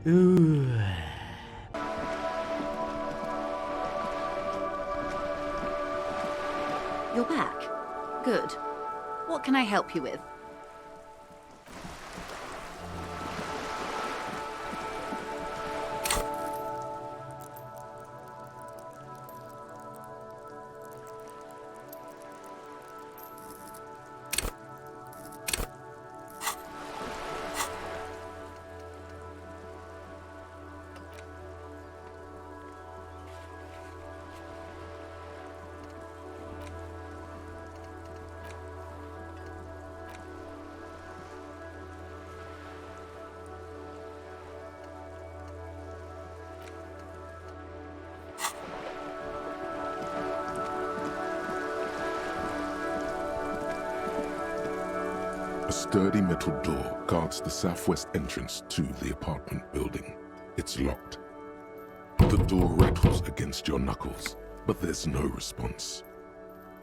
Ooh. You're back. Good. What can I help you with? A sturdy metal door guards the southwest entrance to the apartment building. It's locked. The door rattles against your knuckles, but there's no response.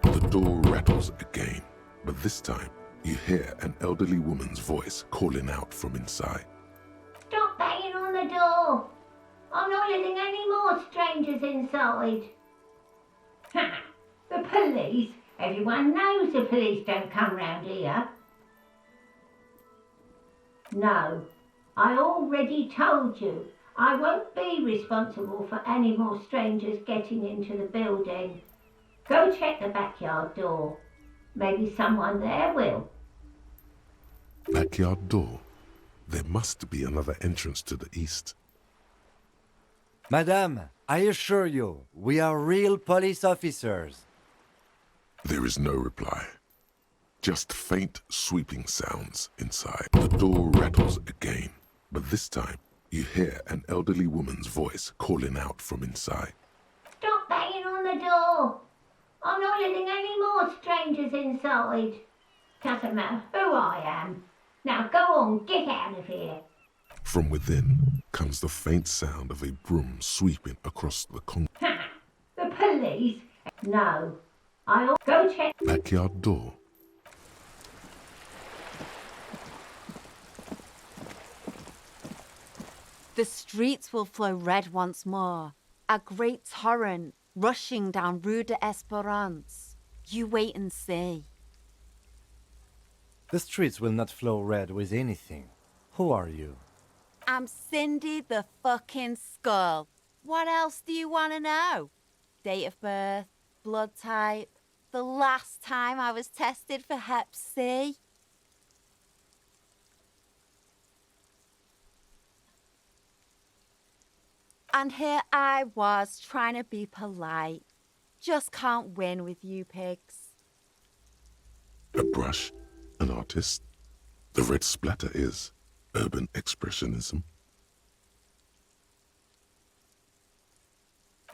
The door rattles again, but this time you hear an elderly woman's voice calling out from inside. Stop banging on the door! I'm not letting any more strangers inside. Ha! The police? Everyone knows the police don't come round here. No, I already told you. I won't be responsible for any more strangers getting into the building. Go check the backyard door. Maybe someone there will. Backyard door? There must be another entrance to the east. Madame, I assure you, we are real police officers. There is no reply. Just faint, sweeping sounds inside. The door rattles again, but this time you hear an elderly woman's voice calling out from inside. Stop banging on the door! I'm not letting any more strangers inside. Doesn't matter who I am. Now go on, get out of here. From within comes the faint sound of a broom sweeping across the concrete. Ha! The police? No. I'll go check. Backyard door. The streets will flow red once more, a great torrent rushing down Rue de Esperance. You wait and see. The streets will not flow red with anything. Who are you? I'm Cindy the fucking Skull. What else do you want to know? Date of birth, blood type, the last time I was tested for Hep C. And here I was trying to be polite. Just can't win with you pigs. A brush, an artist. The red splatter is urban expressionism.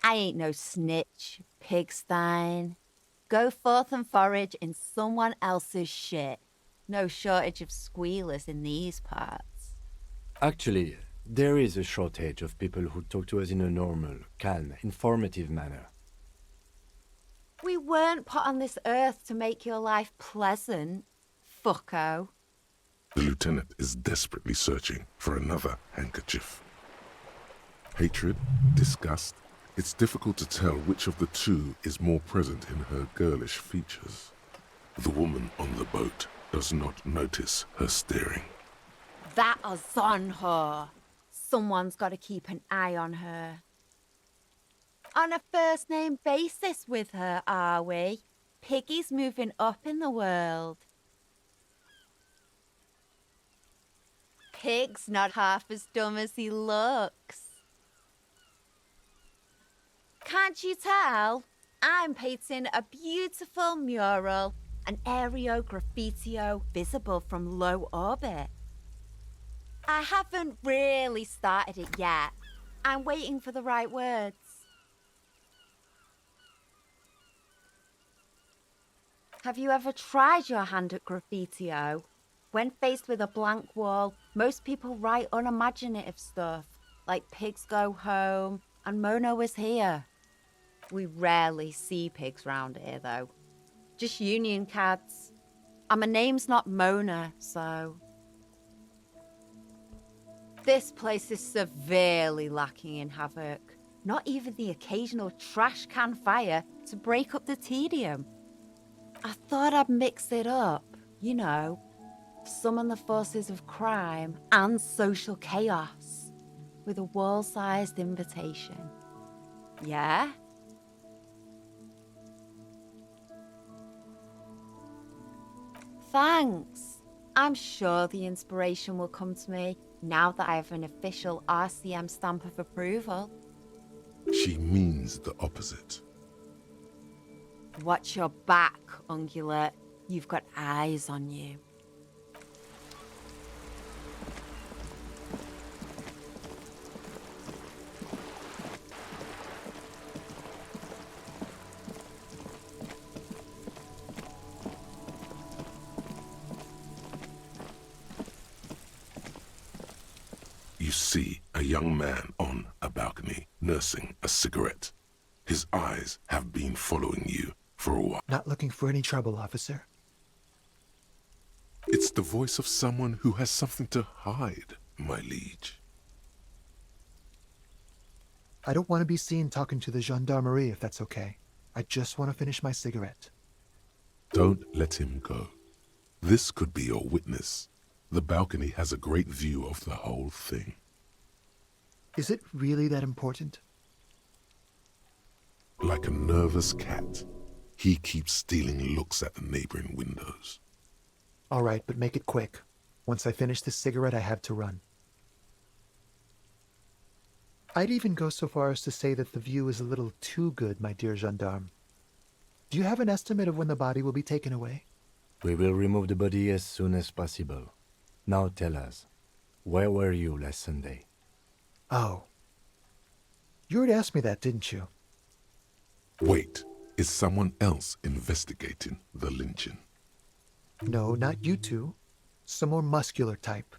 I ain't no snitch, pigstein. Go forth and forage in someone else's shit. No shortage of squealers in these parts. Actually, there is a shortage of people who talk to us in a normal, calm, informative manner. We weren't put on this earth to make your life pleasant, fucko. The lieutenant is desperately searching for another handkerchief. Hatred, disgust. It's difficult to tell which of the two is more present in her girlish features. The woman on the boat does not notice her staring. That is on her. Someone's got to keep an eye on her. On a first-name basis with her, are we? Piggy's moving up in the world. Pig's not half as dumb as he looks. Can't you tell? I'm painting a beautiful mural, an aereo graffitio visible from low orbit. I haven't really started it yet. I'm waiting for the right words. Have you ever tried your hand at graffitio? When faced with a blank wall, most people write unimaginative stuff, like pigs go home and Mona was here. We rarely see pigs round here, though. Just union cads. And my name's not Mona, so... This place is severely lacking in havoc. Not even the occasional trash can fire to break up the tedium. I thought I'd mix it up, you know, summon the forces of crime and social chaos with a wall-sized invitation. Yeah? Thanks. I'm sure the inspiration will come to me now that I have an official RCM stamp of approval. She means the opposite. Watch your back, Ungulate. You've got eyes on you. You see a young man on a balcony nursing a cigarette. His eyes have been following you for a while. Not looking for any trouble, officer. It's the voice of someone who has something to hide, my liege. I don't want to be seen talking to the gendarmerie if that's okay. I just want to finish my cigarette. Don't let him go. This could be your witness. The balcony has a great view of the whole thing. Is it really that important? Like a nervous cat, he keeps stealing looks at the neighboring windows. All right, but make it quick. Once I finish this cigarette, I have to run. I'd even go so far as to say that the view is a little too good, my dear gendarme. Do you have an estimate of when the body will be taken away? We will remove the body as soon as possible. Now tell us, where were you last Sunday? Oh. You already asked me that, didn't you? Wait, is someone else investigating the lynching? No, not you two. Some more muscular type.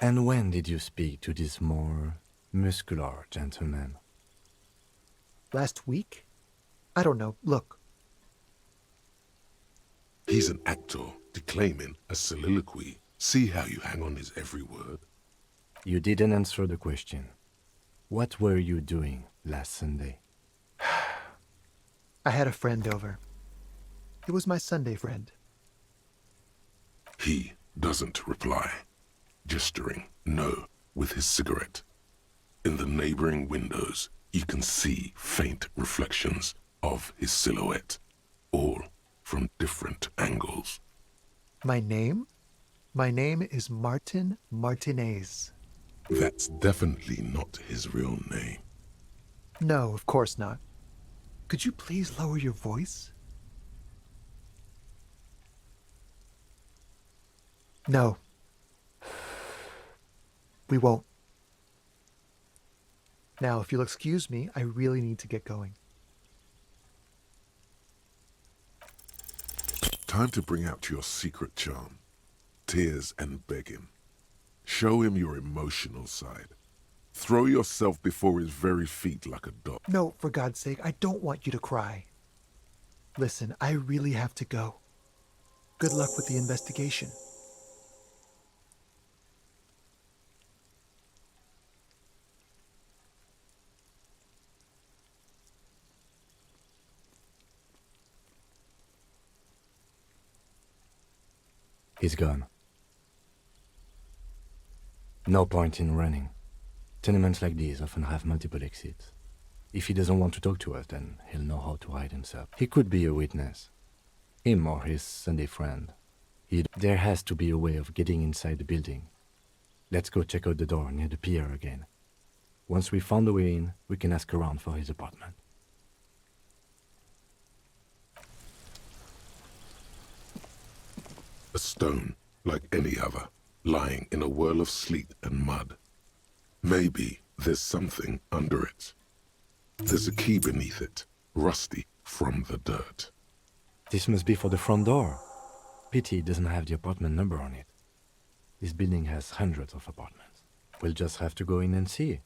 And when did you speak to this more muscular gentleman? Last week? I don't know. Look. He's an actor declaiming a soliloquy. See how you hang on his every word? You didn't answer the question. What were you doing last Sunday? I had a friend over. It was my Sunday friend. He doesn't reply, gesturing no with his cigarette. In the neighboring windows, you can see faint reflections of his silhouette, all from different angles. My name? My name is Martin Martinez. That's definitely not his real name. No, of course not. Could you please lower your voice? No. We won't. Now, if you'll excuse me, I really need to get going. Time to bring out your secret charm. Tears and begging. Show him your emotional side. Throw yourself before his very feet like a dog. No, for God's sake, I don't want you to cry. Listen, I really have to go. Good luck with the investigation. He's gone. No point in running. Tenements like these often have multiple exits. If he doesn't want to talk to us, then he'll know how to hide himself. He could be a witness. Him or his Sunday friend. There has to be a way of getting inside the building. Let's go check out the door near the pier again. Once we found a way in, we can ask around for his apartment. A stone, like any other, lying in a whirl of sleet and mud. Maybe there's something under it. There's a key beneath it, rusty from the dirt. This must be for the front door. Pity it doesn't have the apartment number on it. This building has hundreds of apartments. We'll just have to go in and see.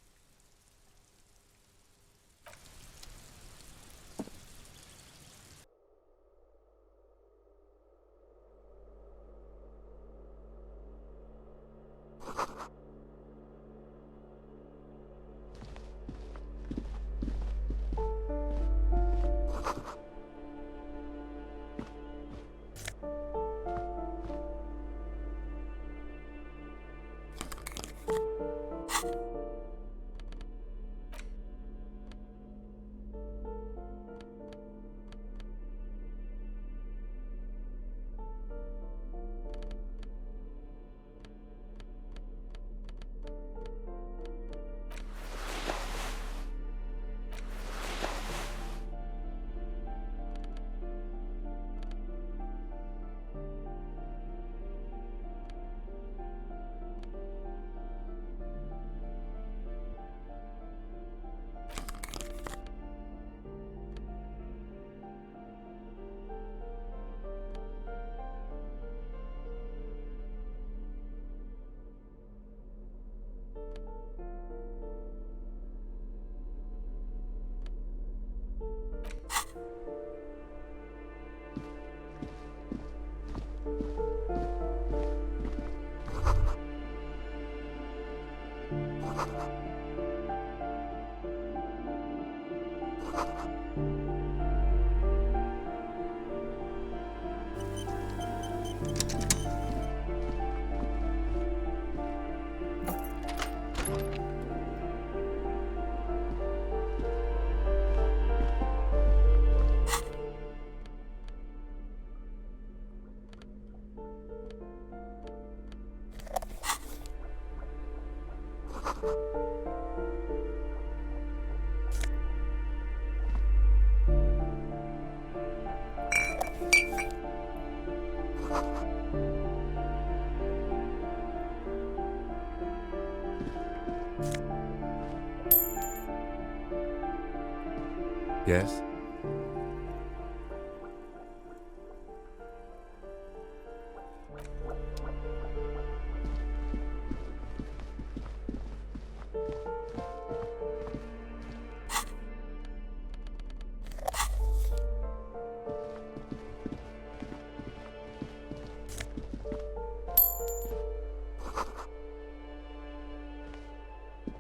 Yes?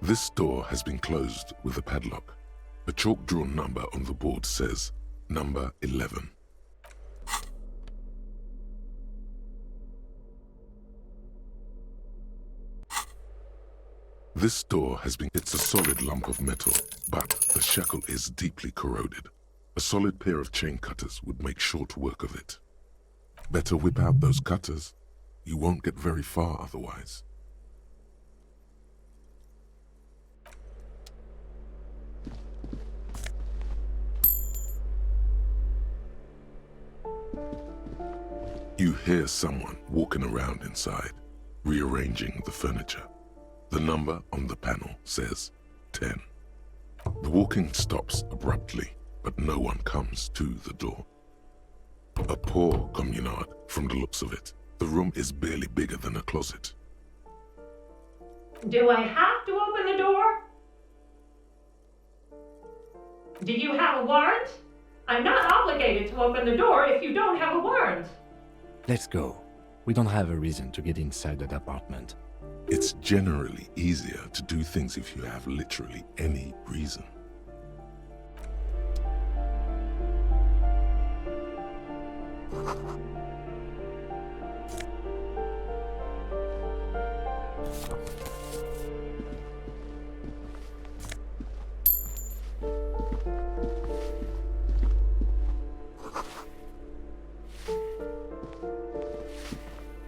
This door has been closed with a padlock. A chalk-drawn number on the board says, number 11. This door has been... It's a solid lump of metal, but the shackle is deeply corroded. A solid pair of chain cutters would make short work of it. Better whip out those cutters. You won't get very far otherwise. You hear someone walking around inside, rearranging the furniture. The number on the panel says 10. The walking stops abruptly, but no one comes to the door. A poor communard from the looks of it. The room is barely bigger than a closet. Do I have to open the door? Do you have a warrant? I'm not obligated to open the door if you don't have a warrant. Let's go. We don't have a reason to get inside that apartment. It's generally easier to do things if you have literally any reason.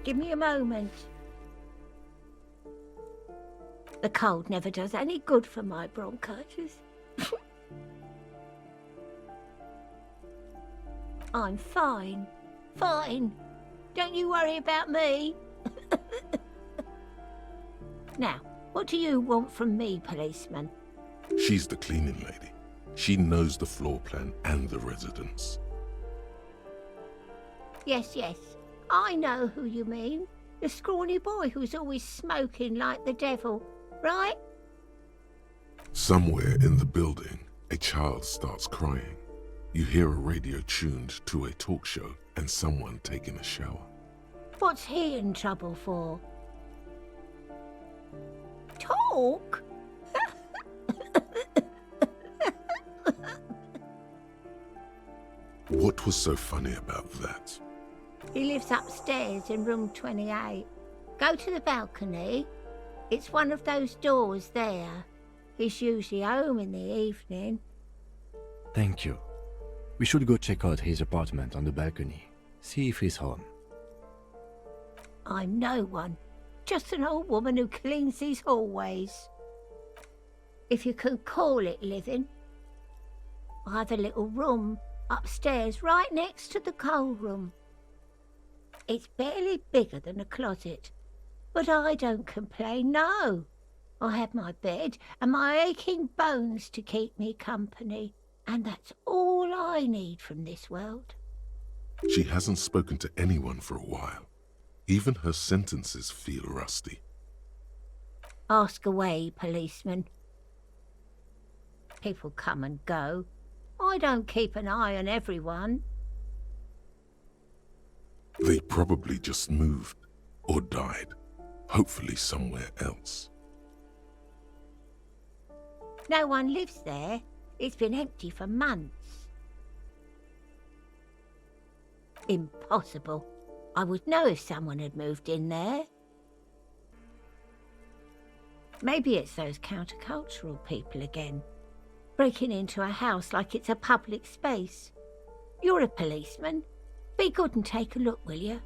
Give me a moment. The cold never does any good for my bronchitis. I'm fine. Fine. Don't you worry about me. Now, what do you want from me, policeman? She's the cleaning lady. She knows the floor plan and the residence. Yes, yes. I know who you mean. The scrawny boy who's always smoking like the devil, right? Somewhere in the building, a child starts crying. You hear a radio tuned to a talk show and someone taking a shower. What's he in trouble for? Talk? What was so funny about that? He lives upstairs in room 28. Go to the balcony. It's one of those doors there. He's usually home in the evening. Thank you. We should go check out his apartment on the balcony. See if he's home. I'm no one. Just an old woman who cleans these hallways. If you can call it living. I have a little room upstairs right next to the coal room. It's barely bigger than a closet, but I don't complain, no. I have my bed and my aching bones to keep me company, and that's all I need from this world. She hasn't spoken to anyone for a while. Even her sentences feel rusty. Ask away, policeman. People come and go. I don't keep an eye on everyone. They probably just moved or died, hopefully somewhere else. No one lives there. It's been empty for months. Impossible. I would know if someone had moved in there. Maybe it's those countercultural people again, breaking into a house like it's a public space. You're a policeman. Be good and take a look, will you?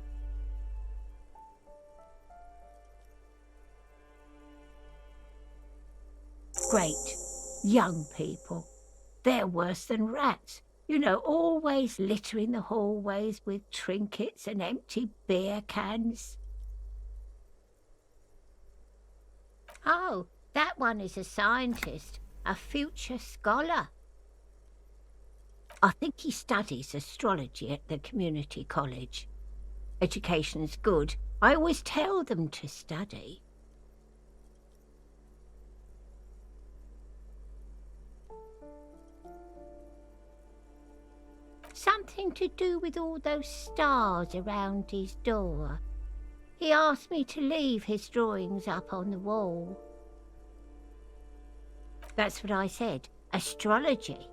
Great. Young people. They're worse than rats. You know, always littering the hallways with trinkets and empty beer cans. Oh, that one is a scientist, a future scholar. I think he studies astrology at the community college. Education's good. I always tell them to study. Something to do with all those stars around his door. He asked me to leave his drawings up on the wall. That's what I said. Astrology.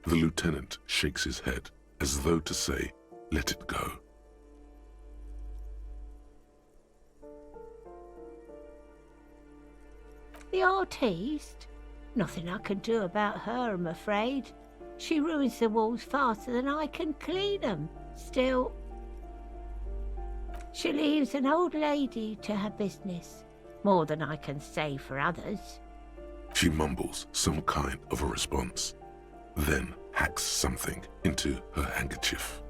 The lieutenant shakes his head, as though to say, let it go. The artiste? Nothing I can do about her, I'm afraid. She ruins the walls faster than I can clean them. Still, she leaves an old lady to her business. More than I can say for others. She mumbles some kind of a response, then hacks something into her handkerchief.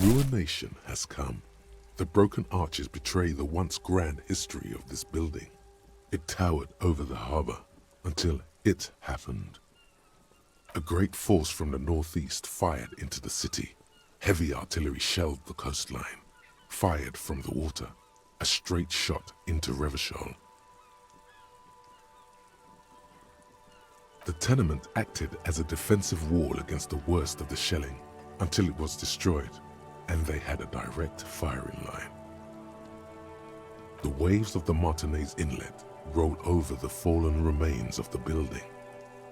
Ruination has come. The broken arches betray the once grand history of this building. It towered over the harbor until it happened. A great force from the northeast fired into the city. Heavy artillery shelled the coastline, fired from the water, a straight shot into Revachol. The tenement acted as a defensive wall against the worst of the shelling until it was destroyed, and they had a direct firing line. The waves of the Martinez Inlet rolled over the fallen remains of the building.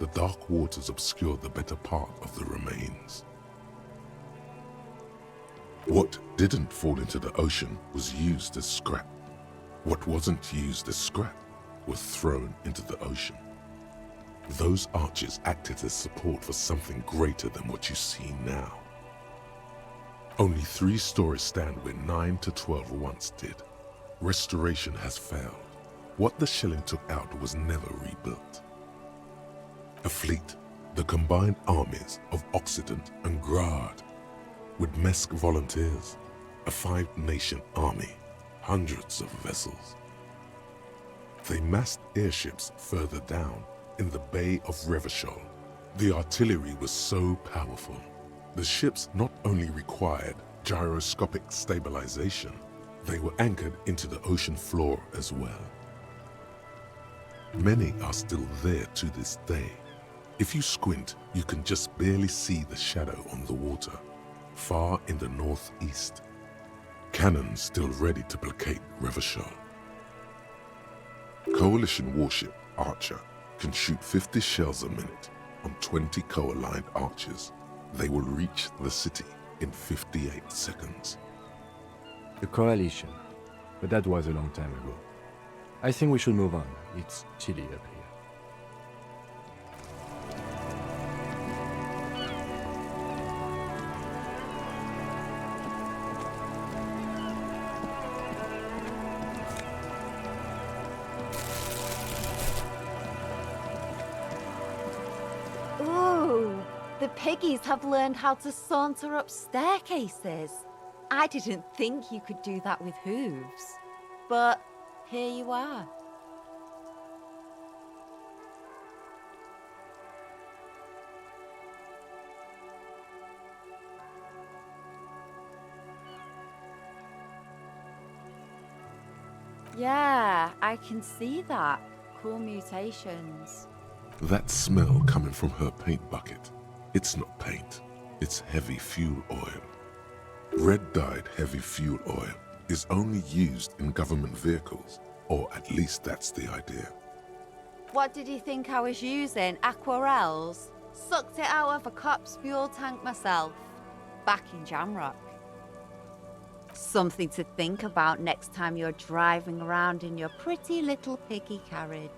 The dark waters obscured the better part of the remains. What didn't fall into the ocean was used as scrap. What wasn't used as scrap was thrown into the ocean. Those arches acted as support for something greater than what you see now. Only 3 stories stand where 9 to 12 once did. Restoration has failed. What the shelling took out was never rebuilt. A fleet, the combined armies of Occident and Grad, with Mesk volunteers, a 5-nation army, hundreds of vessels. They massed airships further down in the Bay of Revachol. The artillery was so powerful. The ships not only required gyroscopic stabilization, they were anchored into the ocean floor as well. Many are still there to this day. If you squint, you can just barely see the shadow on the water, far in the northeast. Cannons still ready to placate Revachol. Coalition warship Archer can shoot 50 shells a minute on 20 co-aligned archers. They will reach the city in 58 seconds. The coalition. But that was a long time ago. I think we should move on. It's chilly up here. Ooh, The piggies have learned how to saunter up staircases. I didn't think you could do that with hooves. But here you are. Yeah, I can see that. Cool mutations. That smell coming from her paint bucket. It's not paint, it's heavy fuel oil. Red-dyed heavy fuel oil is only used in government vehicles, or at least that's the idea. What did you think I was using? Aquarels? Sucked it out of a cop's fuel tank myself. Back in Jamrock. Something to think about next time you're driving around in your pretty little piggy carriage.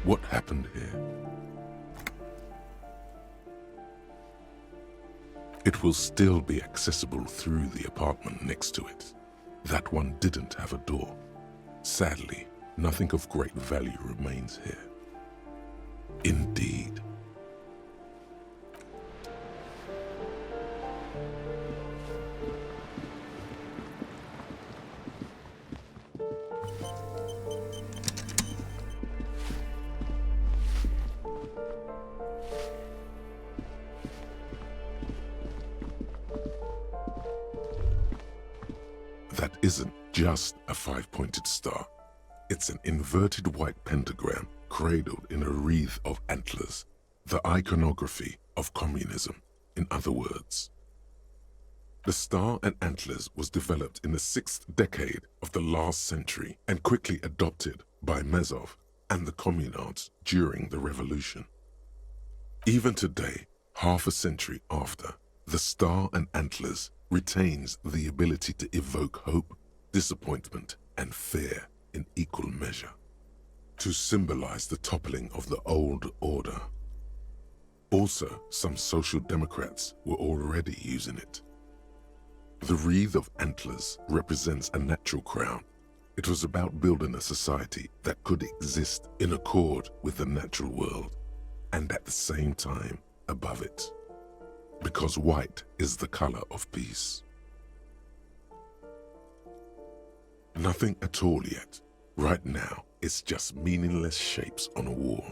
What happened here? It will still be accessible through the apartment next to it. That one didn't have a door. Sadly, nothing of great value remains here. Indeed. That isn't just a five-pointed star. It's an inverted white pentagram cradled in a wreath of antlers, the iconography of communism, in other words. The star and antlers was developed in the 6th decade of the last century and quickly adopted by Mezov and the communards during the revolution. Even today, half a century after, the star and antlers retains the ability to evoke hope, disappointment, and fear in equal measure, to symbolize the toppling of the old order. Also, some social democrats were already using it. The wreath of antlers represents a natural crown. It was about building a society that could exist in accord with the natural world, and at the same time above it. Because white is the color of peace. Nothing at all yet. Right now, it's just meaningless shapes on a wall.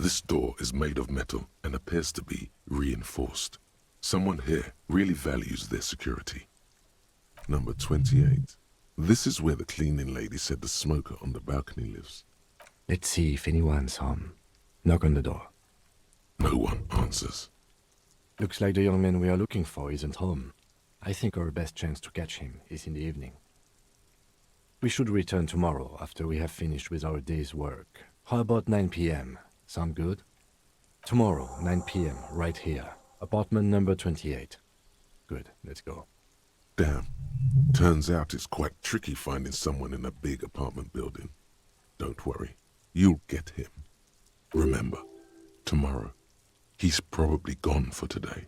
This door is made of metal and appears to be reinforced. Someone here really values their security. Number 28. This is where the cleaning lady said the smoker on the balcony lives. Let's see if anyone's home. Knock on the door. No one answers. Looks like the young man we are looking for isn't home. I think our best chance to catch him is in the evening. We should return tomorrow after we have finished with our day's work. How about 9 p.m.? Sound good? Tomorrow, 9 p.m., right here. Apartment number 28. Good, let's go. Damn. Turns out it's quite tricky finding someone in a big apartment building. Don't worry. You'll get him. Remember, tomorrow, he's probably gone for today.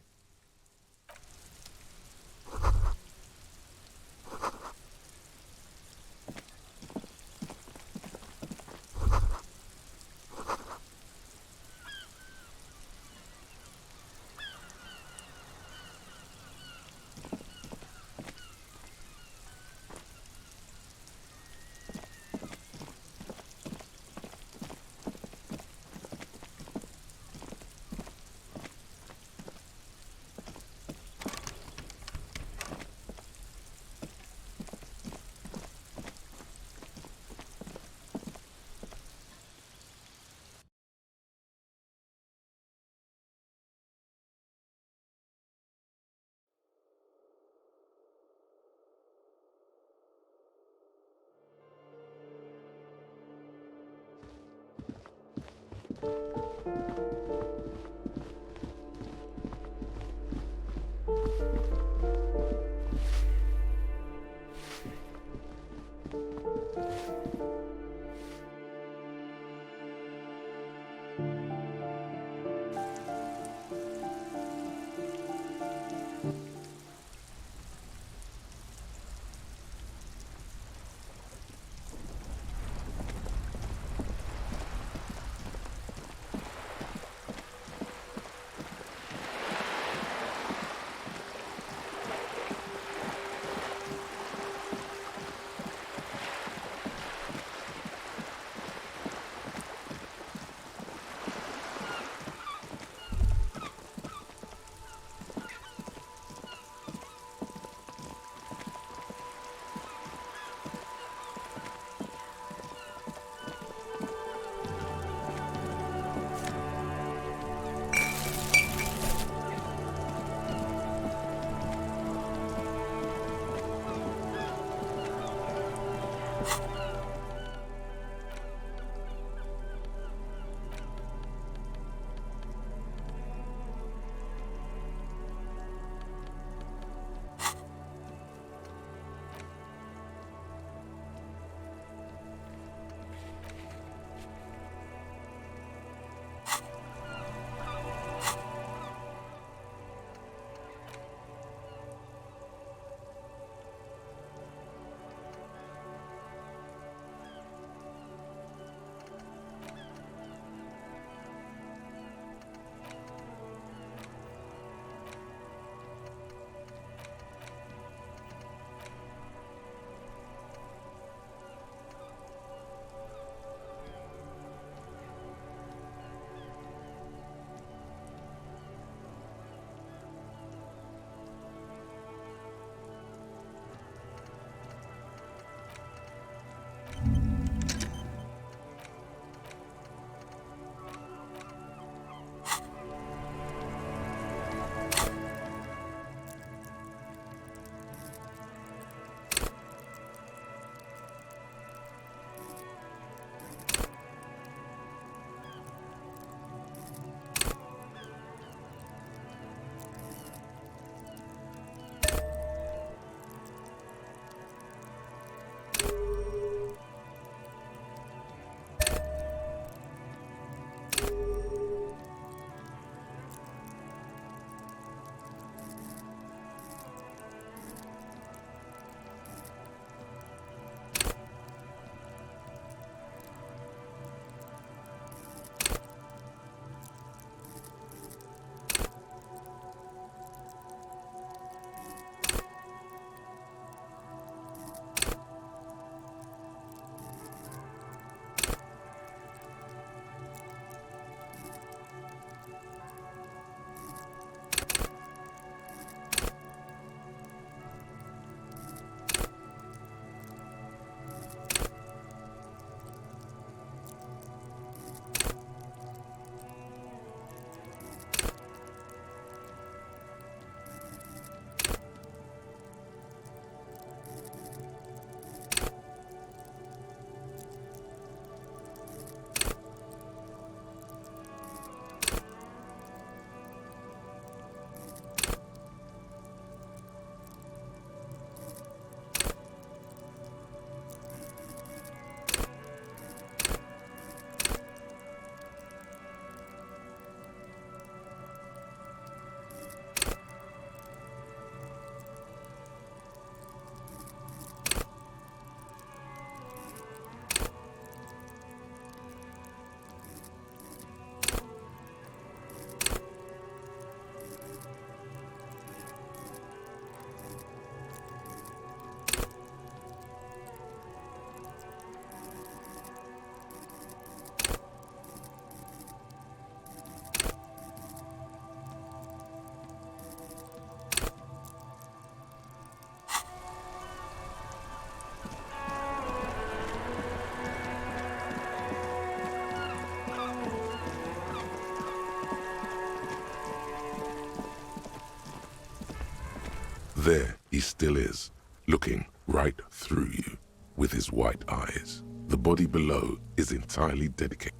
There he still is, looking right through you with his white eyes. The body below is entirely dedicated.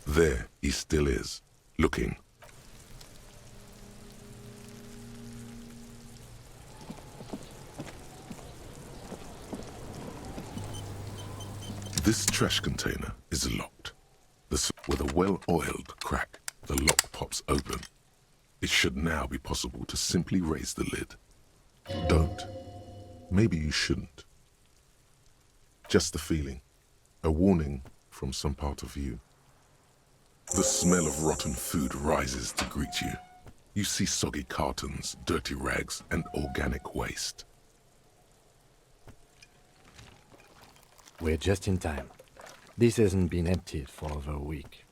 There he still is, looking. This trash container is locked. With a well-oiled crack, the lock pops open. It should now be possible to simply raise the lid. Don't. Maybe you shouldn't. Just a feeling. A warning from some part of you. The smell of rotten food rises to greet you. You see soggy cartons, dirty rags, and organic waste. We're just in time. This hasn't been emptied for over a week.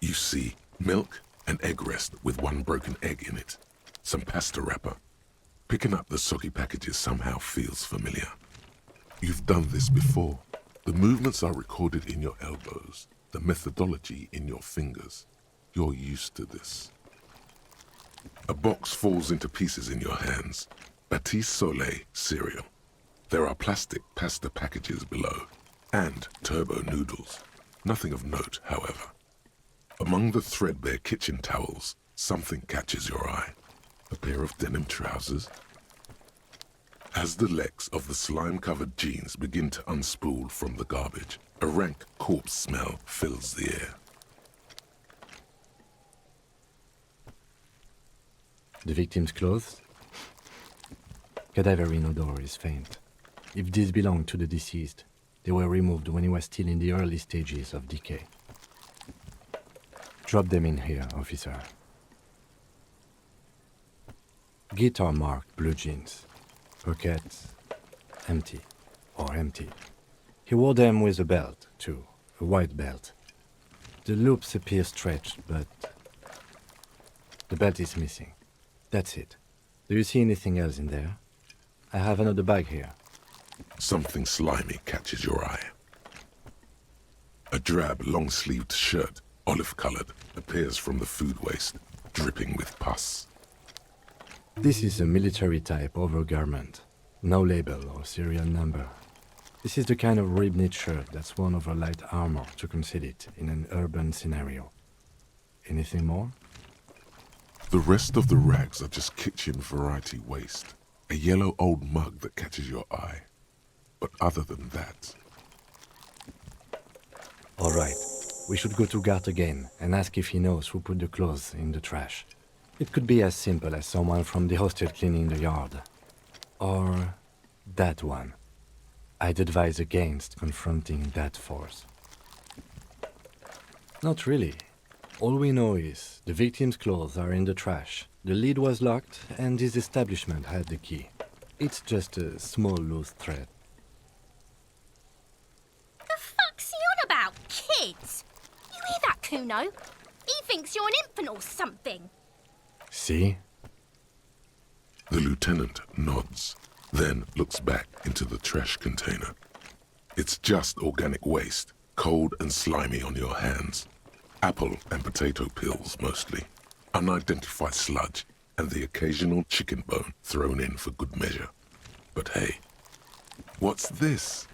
You see milk and egg rest with one broken egg in it. Some pasta wrapper. Picking up the soggy packages somehow feels familiar. You've done this before. The movements are recorded in your elbows, the methodology in your fingers. You're used to this. A box falls into pieces in your hands. Batiste Soleil cereal. There are plastic pasta packages below, and turbo noodles. Nothing of note, however. Among the threadbare kitchen towels, something catches your eye. A pair of denim trousers. As the legs of the slime-covered jeans begin to unspool from the garbage, a rank corpse smell fills the air. The victim's clothes? Cadaverine odor is faint. If these belong to the deceased, they were removed when he was still in the early stages of decay. Drop them in here, officer. Guitar-marked blue jeans. Pockets empty, or empty. He wore them with a belt, too, a white belt. The loops appear stretched, but the belt is missing. That's it. Do you see anything else in there? I have another bag here. Something slimy catches your eye. A drab, long-sleeved shirt, olive-colored, appears from the food waste, dripping with pus. This is a military-type overgarment. No label or serial number. This is the kind of rib-knit shirt that's worn over light armor to conceal it in an urban scenario. Anything more? The rest of the rags are just kitchen variety waste. A yellow old mug that catches your eye. But other than that... All right. We should go to Gart again and ask if he knows who put the clothes in the trash. It could be as simple as someone from the hostel cleaning the yard. Or that one. I'd advise against confronting that force. Not really. All we know is the victim's clothes are in the trash, the lid was locked, and his establishment had the key. It's just a small loose thread. The fuck's he on about, kids? You hear that, Kuno? He thinks you're an infant or something. See? The lieutenant nods, then looks back into the trash container. It's just organic waste, cold and slimy on your hands. Apple and potato peels, mostly. Unidentified sludge, and the occasional chicken bone thrown in for good measure. But hey, what's this?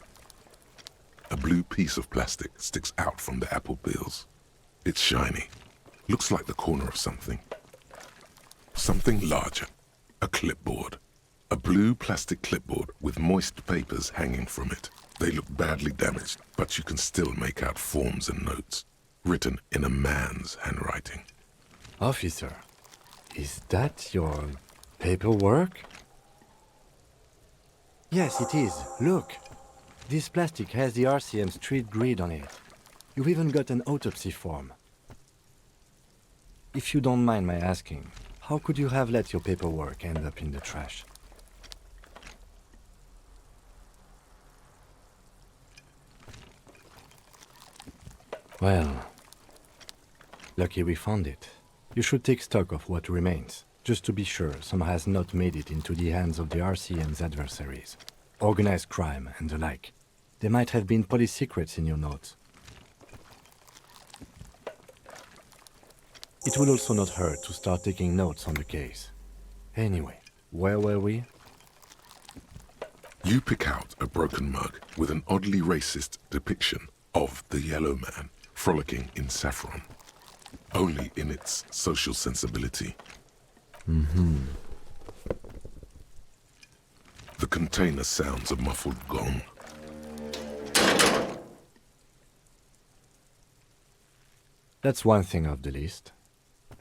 A blue piece of plastic sticks out from the apple peels. It's shiny. Looks like the corner of something. Something larger. A clipboard. A blue plastic clipboard with moist papers hanging from it. They look badly damaged, but you can still make out forms and notes, written in a man's handwriting. Officer, is that your paperwork? Yes, it is. Look. This plastic has the RCM street grid on it. You've even got an autopsy form. If you don't mind my asking, how could you have let your paperwork end up in the trash? Well, lucky we found it. You should take stock of what remains, just to be sure some has not made it into the hands of the RCM's adversaries. Organized crime and the like. There might have been police secrets in your notes. It would also not hurt to start taking notes on the case. Anyway, where were we? You pick out a broken mug with an oddly racist depiction of the yellow man frolicking in saffron, only in its social sensibility. The container sounds a muffled gong. That's one thing off the list.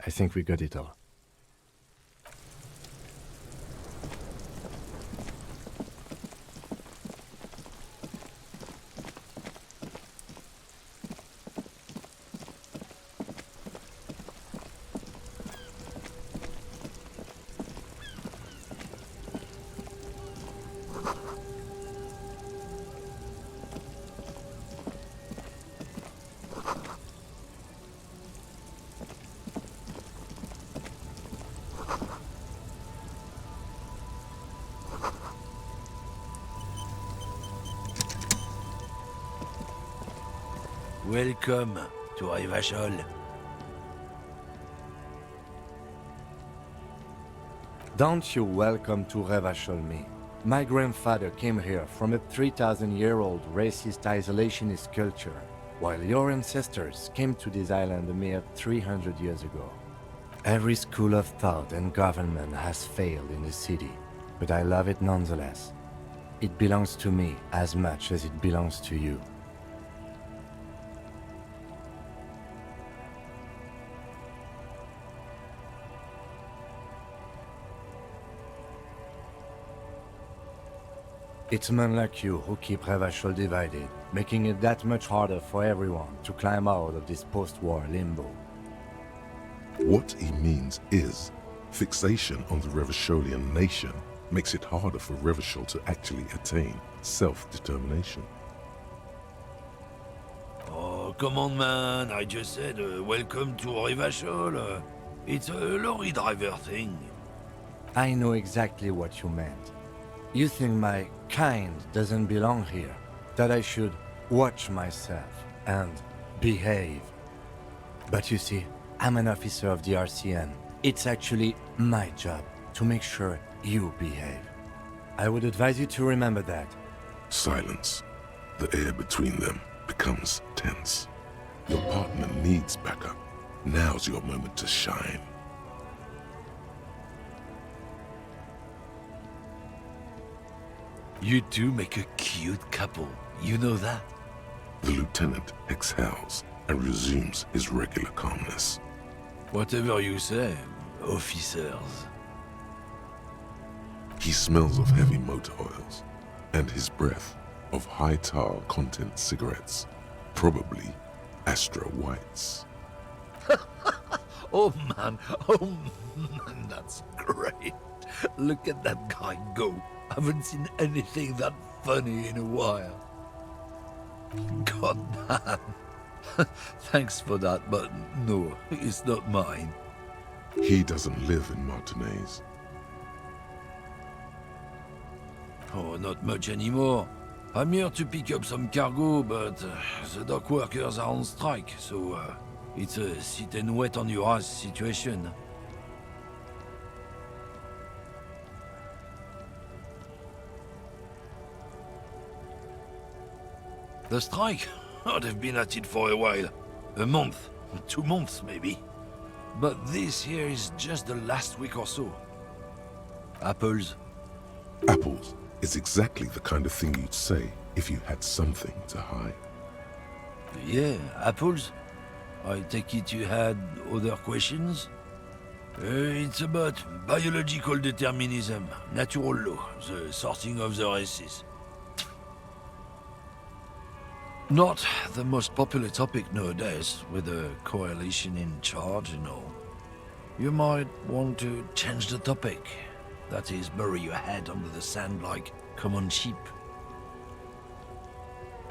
I think we got it all. Welcome to Revachol. Don't you welcome to Revachol me. My grandfather came here from a 3,000-year-old racist isolationist culture, while your ancestors came to this island a mere 300 years ago. Every school of thought and government has failed in the city, but I love it nonetheless. It belongs to me as much as it belongs to you. It's men like you who keep Revachol divided, making it that much harder for everyone to climb out of this post-war limbo. What he means is, fixation on the Revacholian nation makes it harder for Revachol to actually attain self-determination. Oh, come on, man. I just said welcome to Revachol. It's a lorry driver thing. I know exactly what you meant. You think my kind doesn't belong here, that I should watch myself and behave. But you see, I'm an officer of the RCM. It's actually my job to make sure you behave. I would advise you to remember that. Silence. The air between them becomes tense. Your partner needs backup. Now's your moment to shine. You two make a cute couple. You know that? The lieutenant exhales and resumes his regular calmness. Whatever you say, officers. He smells of heavy motor oils and his breath of high tar content cigarettes, probably Astra Whites. Oh man, that's great. Look at that guy go. Haven't seen anything that funny in a while. God damn. Thanks for that, but no, it's not mine. He doesn't live in Martinez. Oh, not much anymore. I'm here to pick up some cargo, but the dock workers are on strike, so it's a sit and wait on your ass situation. The strike? Oh, they've been at it for a while. A month, 2 months maybe. But this here is just the last week or so. Apples? Apples is exactly the kind of thing you'd say if you had something to hide. Yeah, apples? I take it you had other questions? It's about biological determinism, natural law, the sorting of the races. Not the most popular topic nowadays, with a coalition in charge and all. You might want to change the topic. That is, bury your head under the sand like common sheep.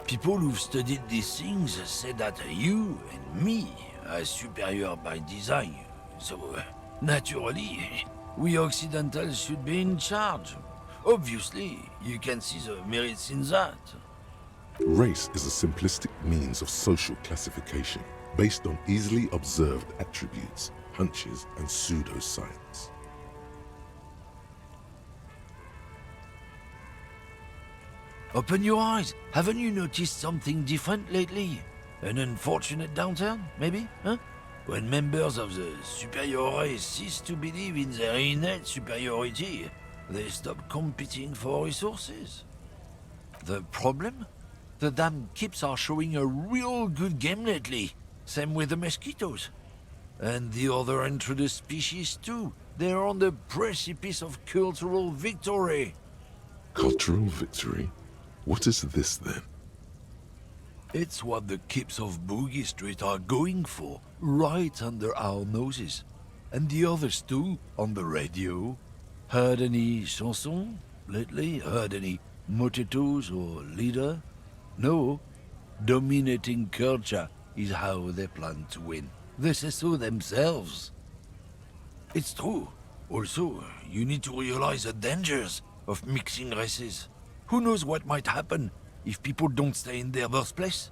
People who've studied these things say that you and me are superior by design, so naturally, we Occidentals should be in charge. Obviously, you can see the merits in that. Race is a simplistic means of social classification based on easily observed attributes, hunches, and pseudoscience. Open your eyes. Haven't you noticed something different lately? An unfortunate downturn, maybe? Huh? When members of the superior race cease to believe in their innate superiority, they stop competing for resources. The problem? The damn kips are showing a real good game lately. Same with the mosquitoes. And the other intruders species too. They're on the precipice of cultural victory. Cultural victory? What is this then? It's what the kips of Boogie Street are going for, right under our noses. And the others too, on the radio. Heard any chansons lately? Heard any motetos or leader? No. Dominating culture is how they plan to win. They say so themselves. It's true. Also, you need to realize the dangers of mixing races. Who knows what might happen if people don't stay in their birthplace?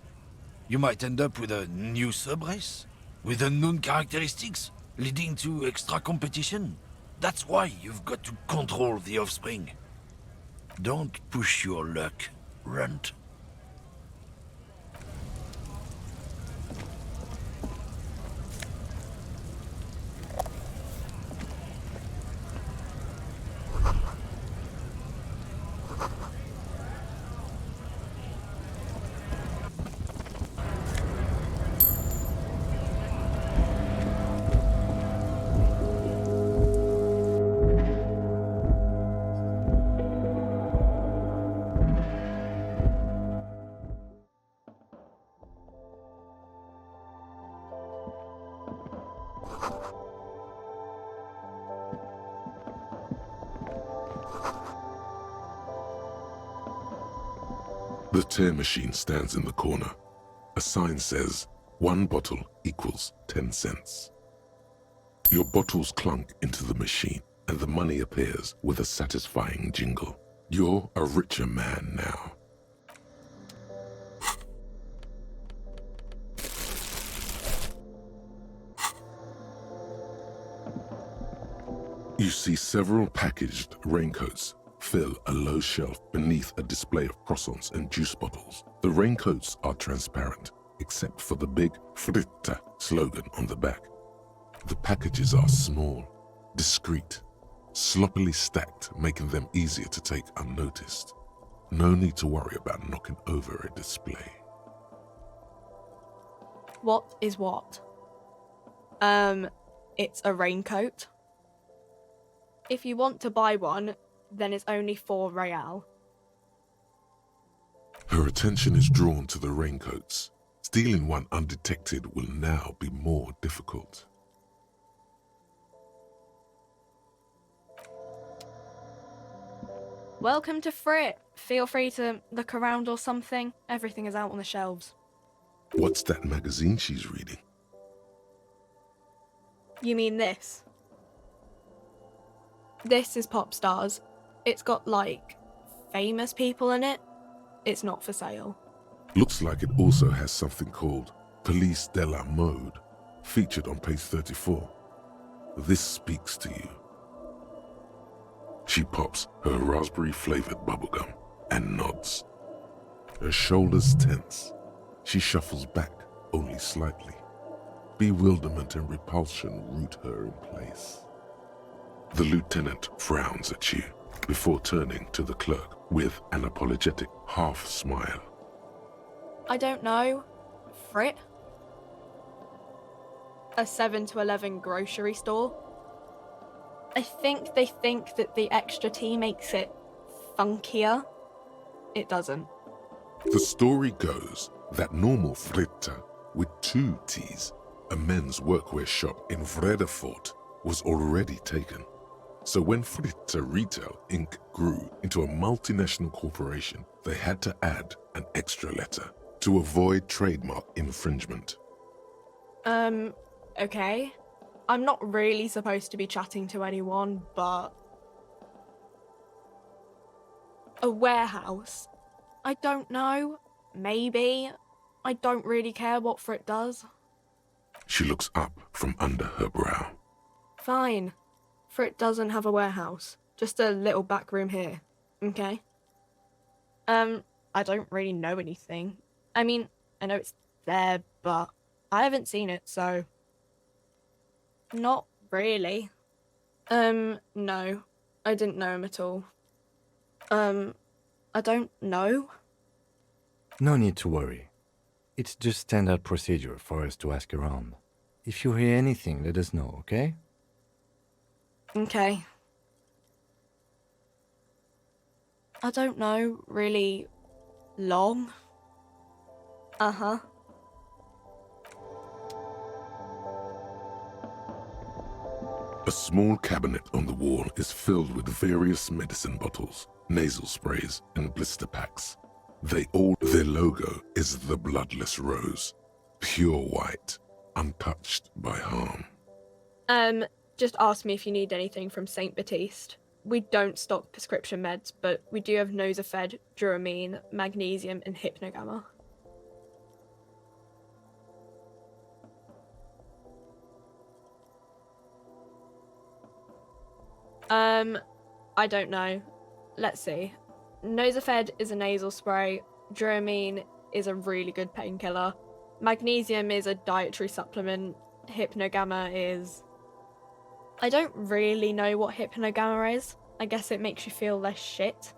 You might end up with a new sub-race, with unknown characteristics, leading to extra competition. That's why you've got to control the offspring. Don't push your luck, Runt. The tear machine stands in the corner. A sign says, 1 bottle equals 10 cents. Your bottles clunk into the machine, and the money appears with a satisfying jingle. You're a richer man now. You see several packaged raincoats fill a low shelf beneath a display of croissants and juice bottles. The raincoats are transparent, except for the big Fritta slogan on the back. The packages are small, discreet, sloppily stacked, making them easier to take unnoticed. No need to worry about knocking over a display. What is what? It's a raincoat. If you want to buy one, then it's only 4 real. Her attention is drawn to the raincoats. Stealing one undetected will now be more difficult. Welcome to Frit. Feel free to look around or something. Everything is out on the shelves. What's that magazine she's reading? You mean this? This is Pop Stars. It's got, like, famous people in it. It's not for sale. Looks like it also has something called Police de la Mode, featured on page 34. This speaks to you. She pops her raspberry-flavored bubblegum and nods. Her shoulders tense. She shuffles back only slightly. Bewilderment and repulsion root her in place. The lieutenant frowns at you before turning to the clerk with an apologetic half-smile. I don't know. Frit? A 7 to 11 grocery store? I think they think that the extra tea makes it funkier. It doesn't. The story goes that normal Fritta with 2 T's, a men's workwear shop in Vredefort, was already taken. So when Fritta Retail Inc. grew into a multinational corporation, they had to add an extra letter to avoid trademark infringement. Okay. I'm not really supposed to be chatting to anyone, but... A warehouse? I don't know. Maybe. I don't really care what Frit does. She looks up from under her brow. Fine. Frit doesn't have a warehouse. Just a little back room here. Okay? I don't really know anything. I mean, I know it's there, but I haven't seen it, so... Not really. No. I didn't know him at all. I don't know. No need to worry. It's just standard procedure for us to ask around. If you hear anything, let us know, okay? Okay. I don't know, really long. Uh-huh. A small cabinet on the wall is filled with various medicine bottles, nasal sprays, and blister packs. Their logo is the bloodless rose, pure white, untouched by harm. Just ask me if you need anything from St. Baptiste. We don't stock prescription meds, but we do have Nosafed, Duramine, magnesium, and Hypnogamma. I don't know. Let's see. Nosafed is a nasal spray. Duramine is a really good painkiller. Magnesium is a dietary supplement. Hypnogamma is... I don't really know what Hypnogamma is. I guess it makes you feel less shit.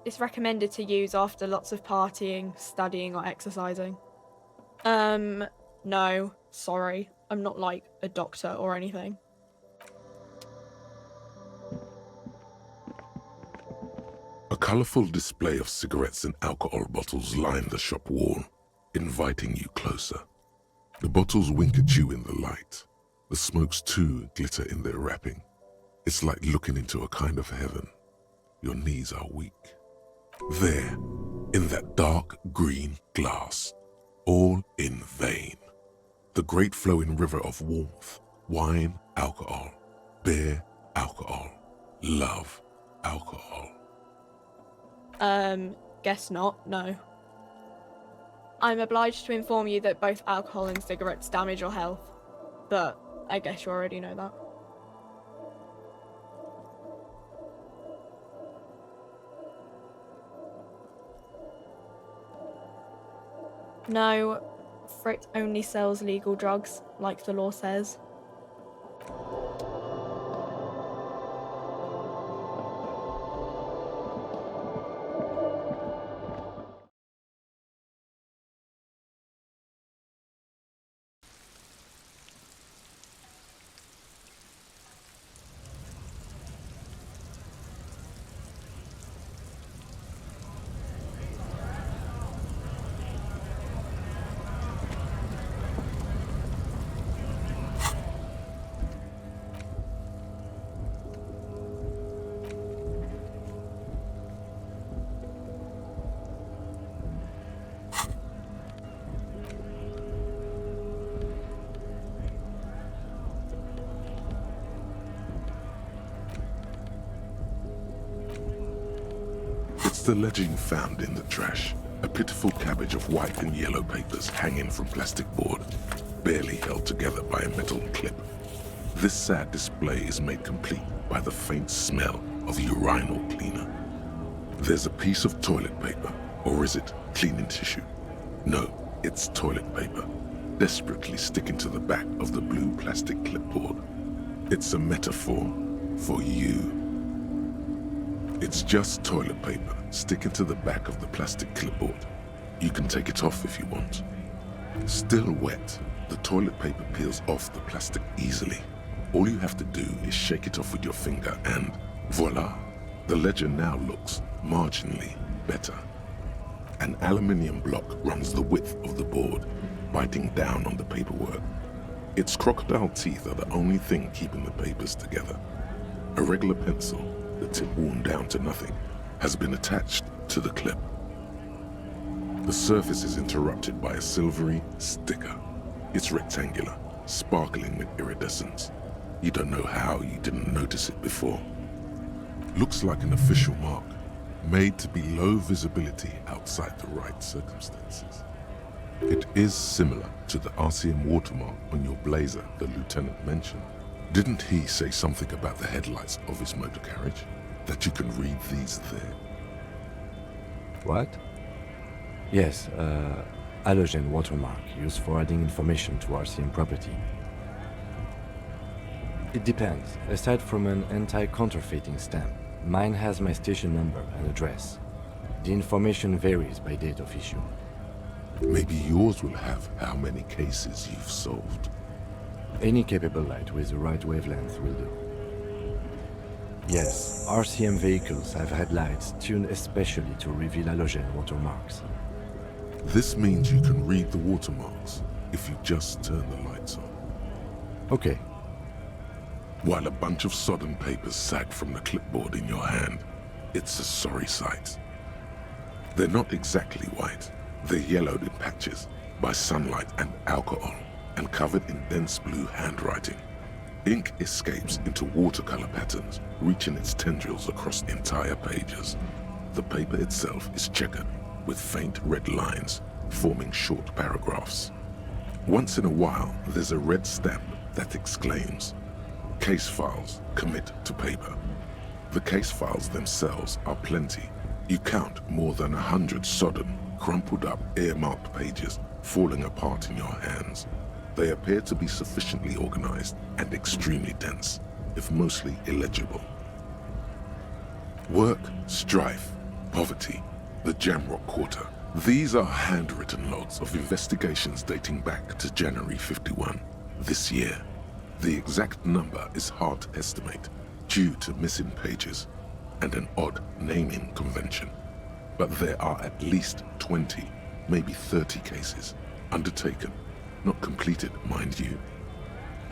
It's recommended to use after lots of partying, studying, or exercising. No. Sorry. I'm not like a doctor or anything. A colourful display of cigarettes and alcohol bottles line the shop wall, inviting you closer. The bottles wink at you in the light. The smokes too glitter in their wrapping. It's like looking into a kind of heaven. Your knees are weak. There, in that dark green glass, all in vain. The great flowing river of warmth, wine, alcohol, beer, alcohol, love, alcohol. Guess not, no. I'm obliged to inform you that both alcohol and cigarettes damage your health, but I guess you already know that. No, Frit only sells legal drugs, like the law says. It's the legend found in the trash. A pitiful cabbage of white and yellow papers hanging from plastic board, barely held together by a metal clip. This sad display is made complete by the faint smell of urinal cleaner. There's a piece of toilet paper, or is it cleaning tissue? No, it's toilet paper, desperately sticking to the back of the blue plastic clipboard. It's a metaphor for you. It's just toilet paper sticking to the back of the plastic clipboard. You can take it off if you want. Still wet, the toilet paper peels off the plastic easily. All you have to do is shake it off with your finger and voila, the ledger now looks marginally better. An aluminium block runs the width of the board, biting down on the paperwork. Its crocodile teeth are the only thing keeping the papers together. A regular pencil, the tip worn down to nothing, has been attached to the clip. The surface is interrupted by a silvery sticker. It's rectangular, sparkling with iridescence. You don't know how you didn't notice it before. Looks like an official mark, made to be low visibility outside the right circumstances. It is similar to the RCM watermark on your blazer the lieutenant mentioned. Didn't he say something about the headlights of his motor carriage? That you can read these there? What? Yes, halogen watermark used for adding information to RCM property. It depends. Aside from an anti-counterfeiting stamp, mine has my station number and address. The information varies by date of issue. Maybe yours will have how many cases you've solved. Any capable light with the right wavelength will do. Yes, RCM vehicles have headlights tuned especially to reveal halogen watermarks. This means you can read the watermarks if you just turn the lights on. Okay. While a bunch of sodden papers sag from the clipboard in your hand, it's a sorry sight. They're not exactly white. They're yellowed in patches by sunlight and alcohol and covered in dense blue handwriting. Ink escapes into watercolor patterns, reaching its tendrils across entire pages. The paper itself is checkered with faint red lines, forming short paragraphs. Once in a while, there's a red stamp that exclaims, "Case files commit to paper." The case files themselves are plenty. You count more than 100 sodden, crumpled up, earmarked pages falling apart in your hands. They appear to be sufficiently organized and extremely dense, if mostly illegible. Work, strife, poverty, the Jamrock Quarter. These are handwritten logs of investigations dating back to January 51, this year. The exact number is hard to estimate due to missing pages and an odd naming convention. But there are at least 20, maybe 30 cases undertaken, not completed, mind you.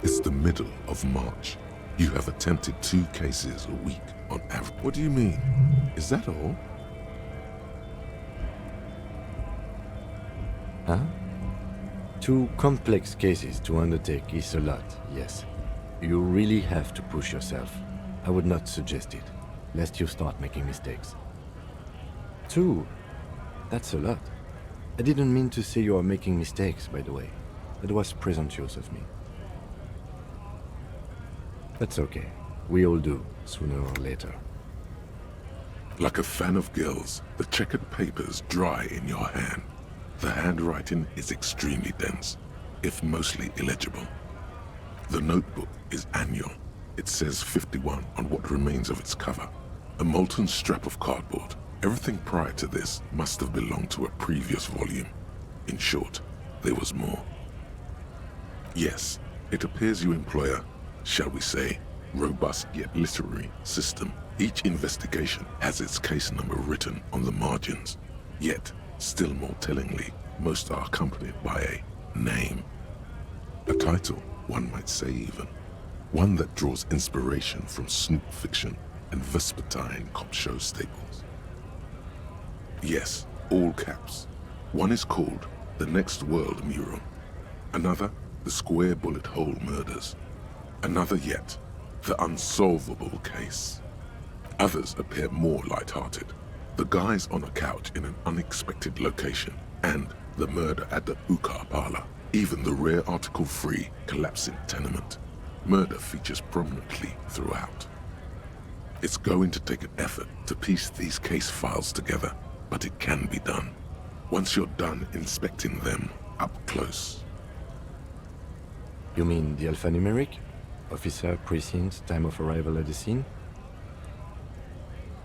It's the middle of March. You have attempted 2 cases a week on average. What do you mean? Is that all? Huh? 2 complex cases to undertake is a lot, yes. You really have to push yourself. I would not suggest it, lest you start making mistakes. 2? That's a lot. I didn't mean to say you are making mistakes, by the way. That was presumptuous of me. That's okay. We all do, sooner or later. Like a fan of gills, the checkered papers dry in your hand. The handwriting is extremely dense, if mostly illegible. The notebook is annual. It says 51 on what remains of its cover. A molten strap of cardboard. Everything prior to this must have belonged to a previous volume. In short, there was more. Yes, it appears you employ a, shall we say, robust yet literary system. Each investigation has its case number written on the margins. Yet, still more tellingly, most are accompanied by a name. A title, one might say even. One that draws inspiration from snoop fiction and vespertine cop show staples. Yes, all caps. One is called The Next World Mural. Another, The Square Bullet Hole Murders. Another yet, The Unsolvable Case. Others appear more light-hearted. The guys on a couch in an unexpected location, and the murder at the hookah parlor. Even the rare article-free collapsing tenement. Murder features prominently throughout. It's going to take an effort to piece these case files together, but it can be done. Once you're done inspecting them up close. You mean the alphanumeric? Officer, precinct, time of arrival at the scene?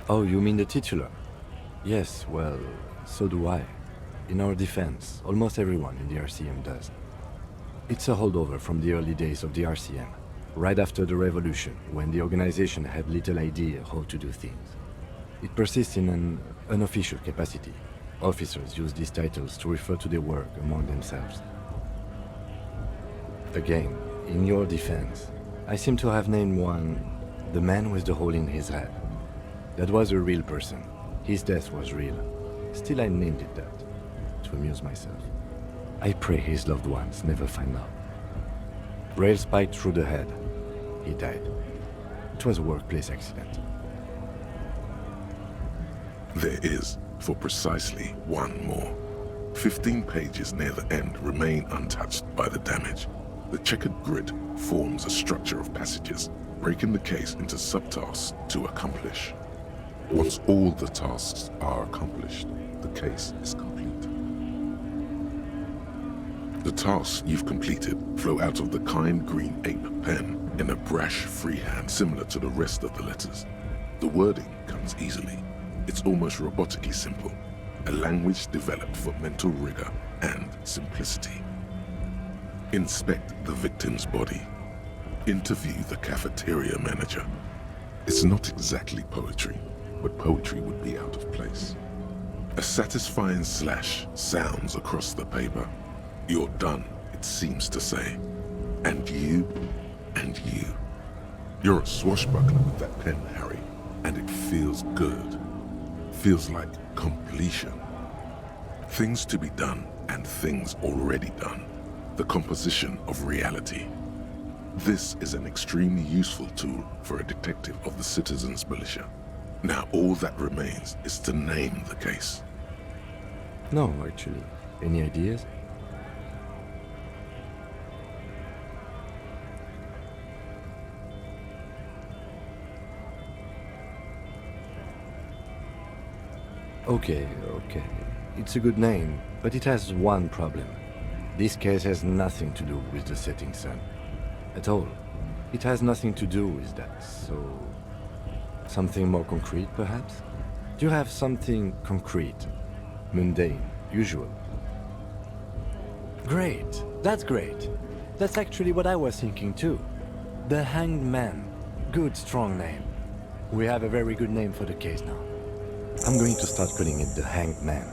Oh, you mean the titular? Yes, well, so do I. In our defense, almost everyone in the RCM does. It's a holdover from the early days of the RCM. right after the revolution, when the organization had little idea how to do things. It persists in an unofficial capacity. Officers use these titles to refer to their work among themselves. Again, in your defense, I seem to have named one the man with the hole in his head. That was a real person. His death was real. Still, I named it that, to amuse myself. I pray his loved ones never find out. Rail spiked through the head. He died. It was a workplace accident. There is, for precisely one more. 15 pages near the end remain untouched by the damage. The checkered grid forms a structure of passages, breaking the case into subtasks to accomplish. Once all the tasks are accomplished, the case is complete. The tasks you've completed flow out of the kind green ape pen in a brash freehand similar to the rest of the letters. The wording comes easily. It's almost robotically simple, a language developed for mental rigor and simplicity. Inspect the victim's body. Interview the cafeteria manager. It's not exactly poetry, but poetry would be out of place. A satisfying slash sounds across the paper. You're done, it seems to say. And you, and you. You're a swashbuckler with that pen, Harry, and it feels good. Feels like completion. Things to be done and things already done. The composition of reality. This is an extremely useful tool for a detective of the Citizens Militia. Now all that remains is to name the case. No, actually. Any ideas? Okay. It's a good name, but it has one problem. This case has nothing to do with the setting sun. At all. It has nothing to do with that, so... Something more concrete, perhaps? Do you have something concrete? Mundane, usual? Great! That's great! That's actually what I was thinking too. The Hanged Man. Good, strong name. We have a very good name for the case now. I'm going to start calling it the Hanged Man.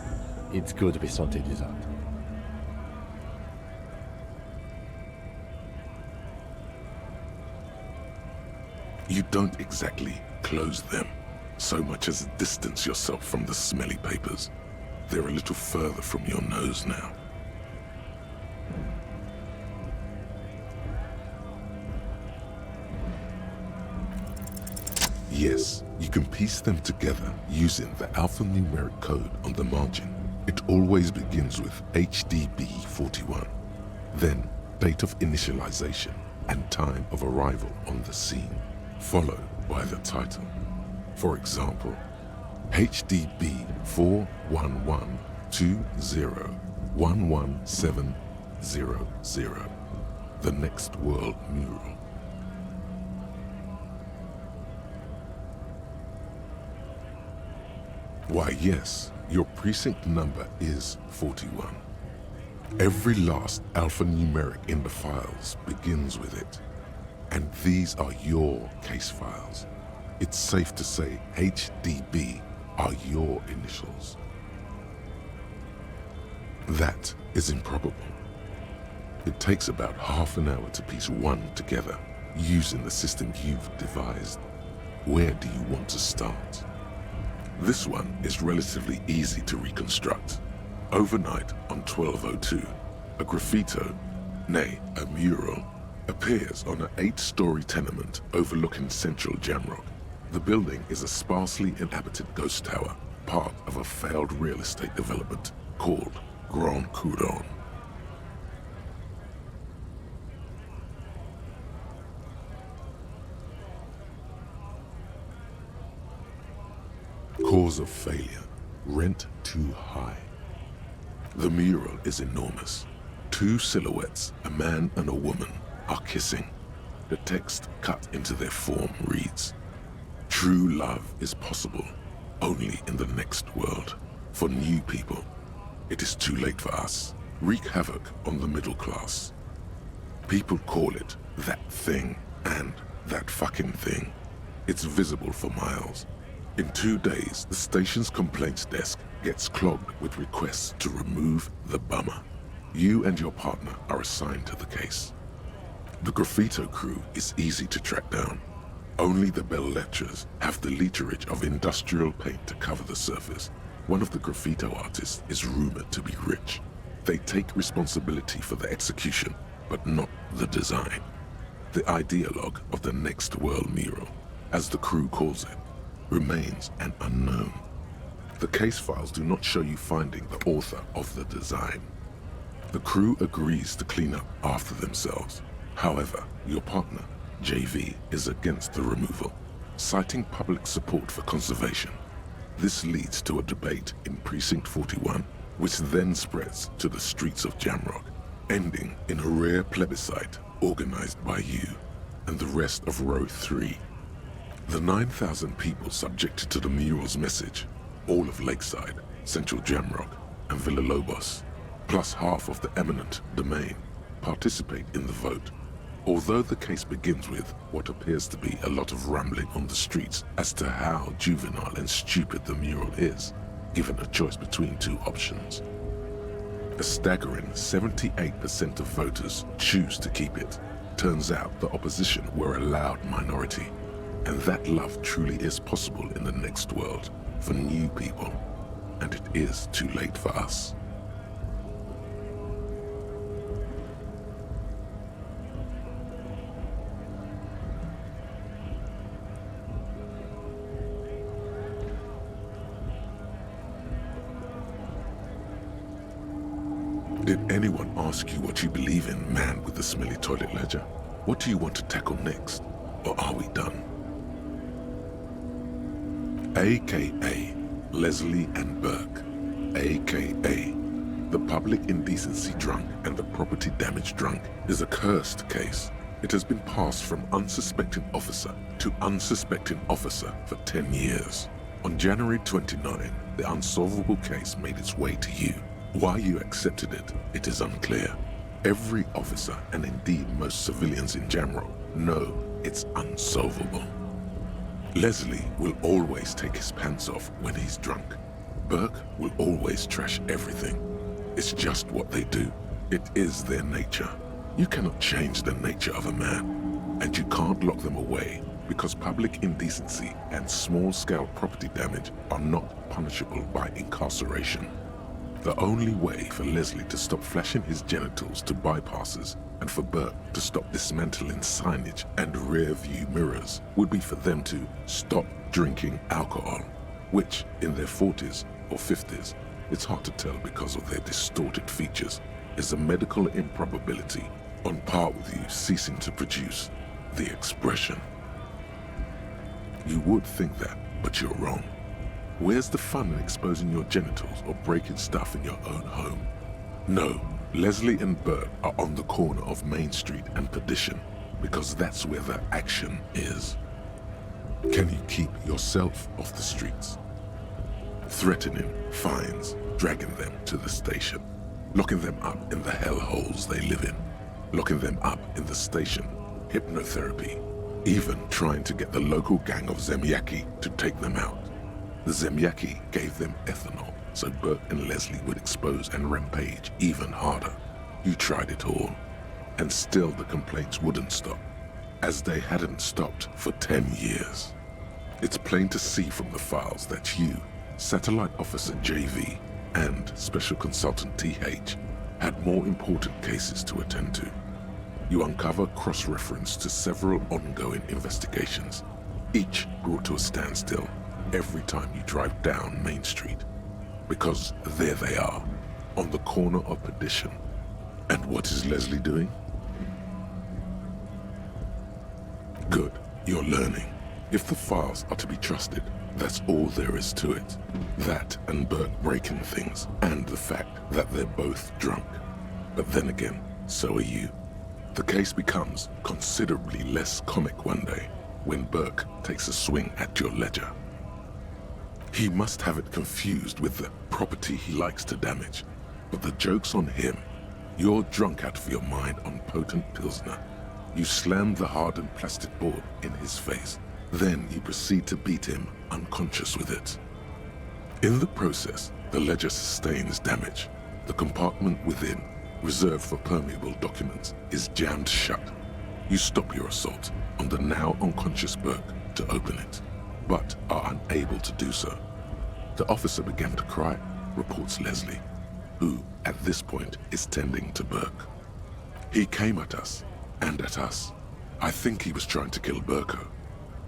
It's good we sorted this out. You don't exactly close them, so much as distance yourself from the smelly papers. They're a little further from your nose now. Yes, you can piece them together using the alphanumeric code on the margin. It always begins with HDB 41, then date of initialization and time of arrival on the scene, followed by the title. For example, HDB 41120111700, the next world mural. Why, yes, your precinct number is 41. Every last alphanumeric in the files begins with it. And these are your case files. It's safe to say HDB are your initials. That is improbable. It takes about half an hour to piece one together using the system you've devised. Where do you want to start? This one is relatively easy to reconstruct. Overnight on 1202, a graffito, nay, a mural, appears on an 8-story tenement overlooking central Jamrock. The building is a sparsely inhabited ghost tower, part of a failed real estate development called Grand Couronne. Cause of failure, rent too high. The mural is enormous. 2 silhouettes, a man and a woman, are kissing. The text cut into their form reads, "True love is possible only in the next world. For new people, it is too late for us. Wreak havoc on the middle class." People call it that thing, And that fucking thing. It's visible for miles. In 2 days, the station's complaints desk gets clogged with requests to remove the bummer. You and your partner are assigned to the case. The graffito crew is easy to track down. Only the bell lecturers have the literage of industrial paint to cover the surface. One of the graffito artists is rumored to be rich. They take responsibility for the execution, but not the design. The ideologue of the next world mural, as the crew calls it, remains an unknown. The case files do not show you finding the author of the design. The crew agrees to clean up after themselves. However, your partner, JV, is against the removal, citing public support for conservation. This leads to a debate in Precinct 41, which then spreads to the streets of Jamrock, ending in a rare plebiscite organized by you and the rest of Row 3. The 9,000 people subjected to the mural's message, all of Lakeside, Central Jamrock, and Villalobos, plus half of the eminent domain, participate in the vote. Although the case begins with what appears to be a lot of rambling on the streets as to how juvenile and stupid the mural is, given a choice between 2 options. A staggering 78% of voters choose to keep it. Turns out the opposition were a loud minority, and that love truly is possible in the next world for new people, and it is too late for us. Did anyone ask you what you believe in, man with the smelly toilet ledger? What do you want to tackle next? Or are we done? AKA Leslie and Burke, AKA the public indecency drunk and the property damage drunk, is a cursed case. It has been passed from unsuspecting officer to unsuspecting officer for 10 years. On January 29, the unsolvable case made its way to you. Why you accepted it is unclear. Every officer, and indeed most civilians in Jamrock, know it's unsolvable. Leslie will always take his pants off when he's drunk. Burke will always trash everything. It's just what they do. It is their nature. You cannot change the nature of a man, and you can't lock them away because public indecency and small-scale property damage are not punishable by incarceration. The only way for Leslie to stop flashing his genitals to bypassers and for Burke to stop dismantling signage and rear-view mirrors would be for them to stop drinking alcohol, which in their 40s or 50s, it's hard to tell because of their distorted features, is a medical improbability on par with you ceasing to produce the expression. You would think that, but you're wrong. Where's the fun in exposing your genitals or breaking stuff in your own home? No, Leslie and Burke are on the corner of Main Street and Perdition because that's where the action is. Can you keep yourself off the streets? Threatening fines, dragging them to the station, locking them up in the hellholes they live in, locking them up in the station, hypnotherapy, even trying to get the local gang of Zemyaki to take them out. The Zemyaki gave them ethanol, so Burke and Leslie would expose and rampage even harder. You tried it all, and still the complaints wouldn't stop, as they hadn't stopped for 10 years. It's plain to see from the files that you, Satellite Officer JV, and Special Consultant TH had more important cases to attend to. You uncover cross-reference to several ongoing investigations, each brought to a standstill every time you drive down Main Street, because there they are, on the corner of Perdition. And what is Leslie doing? Good, you're learning. If the files are to be trusted, that's all there is to it. That and Burke breaking things, and the fact that they're both drunk. But then again, so are you. The case becomes considerably less comic one day when Burke takes a swing at your ledger. He must have it confused with the property he likes to damage. But the joke's on him. You're drunk out of your mind on potent Pilsner. You slam the hardened plastic board in his face. Then you proceed to beat him unconscious with it. In the process, the ledger sustains damage. The compartment within, reserved for permeable documents, is jammed shut. You stop your assault on the now unconscious Burke to open it, but are unable to do so. The officer began to cry, reports Leslie, who, at this point, is tending to Burke. He came at us, and at us. I think he was trying to kill Burko.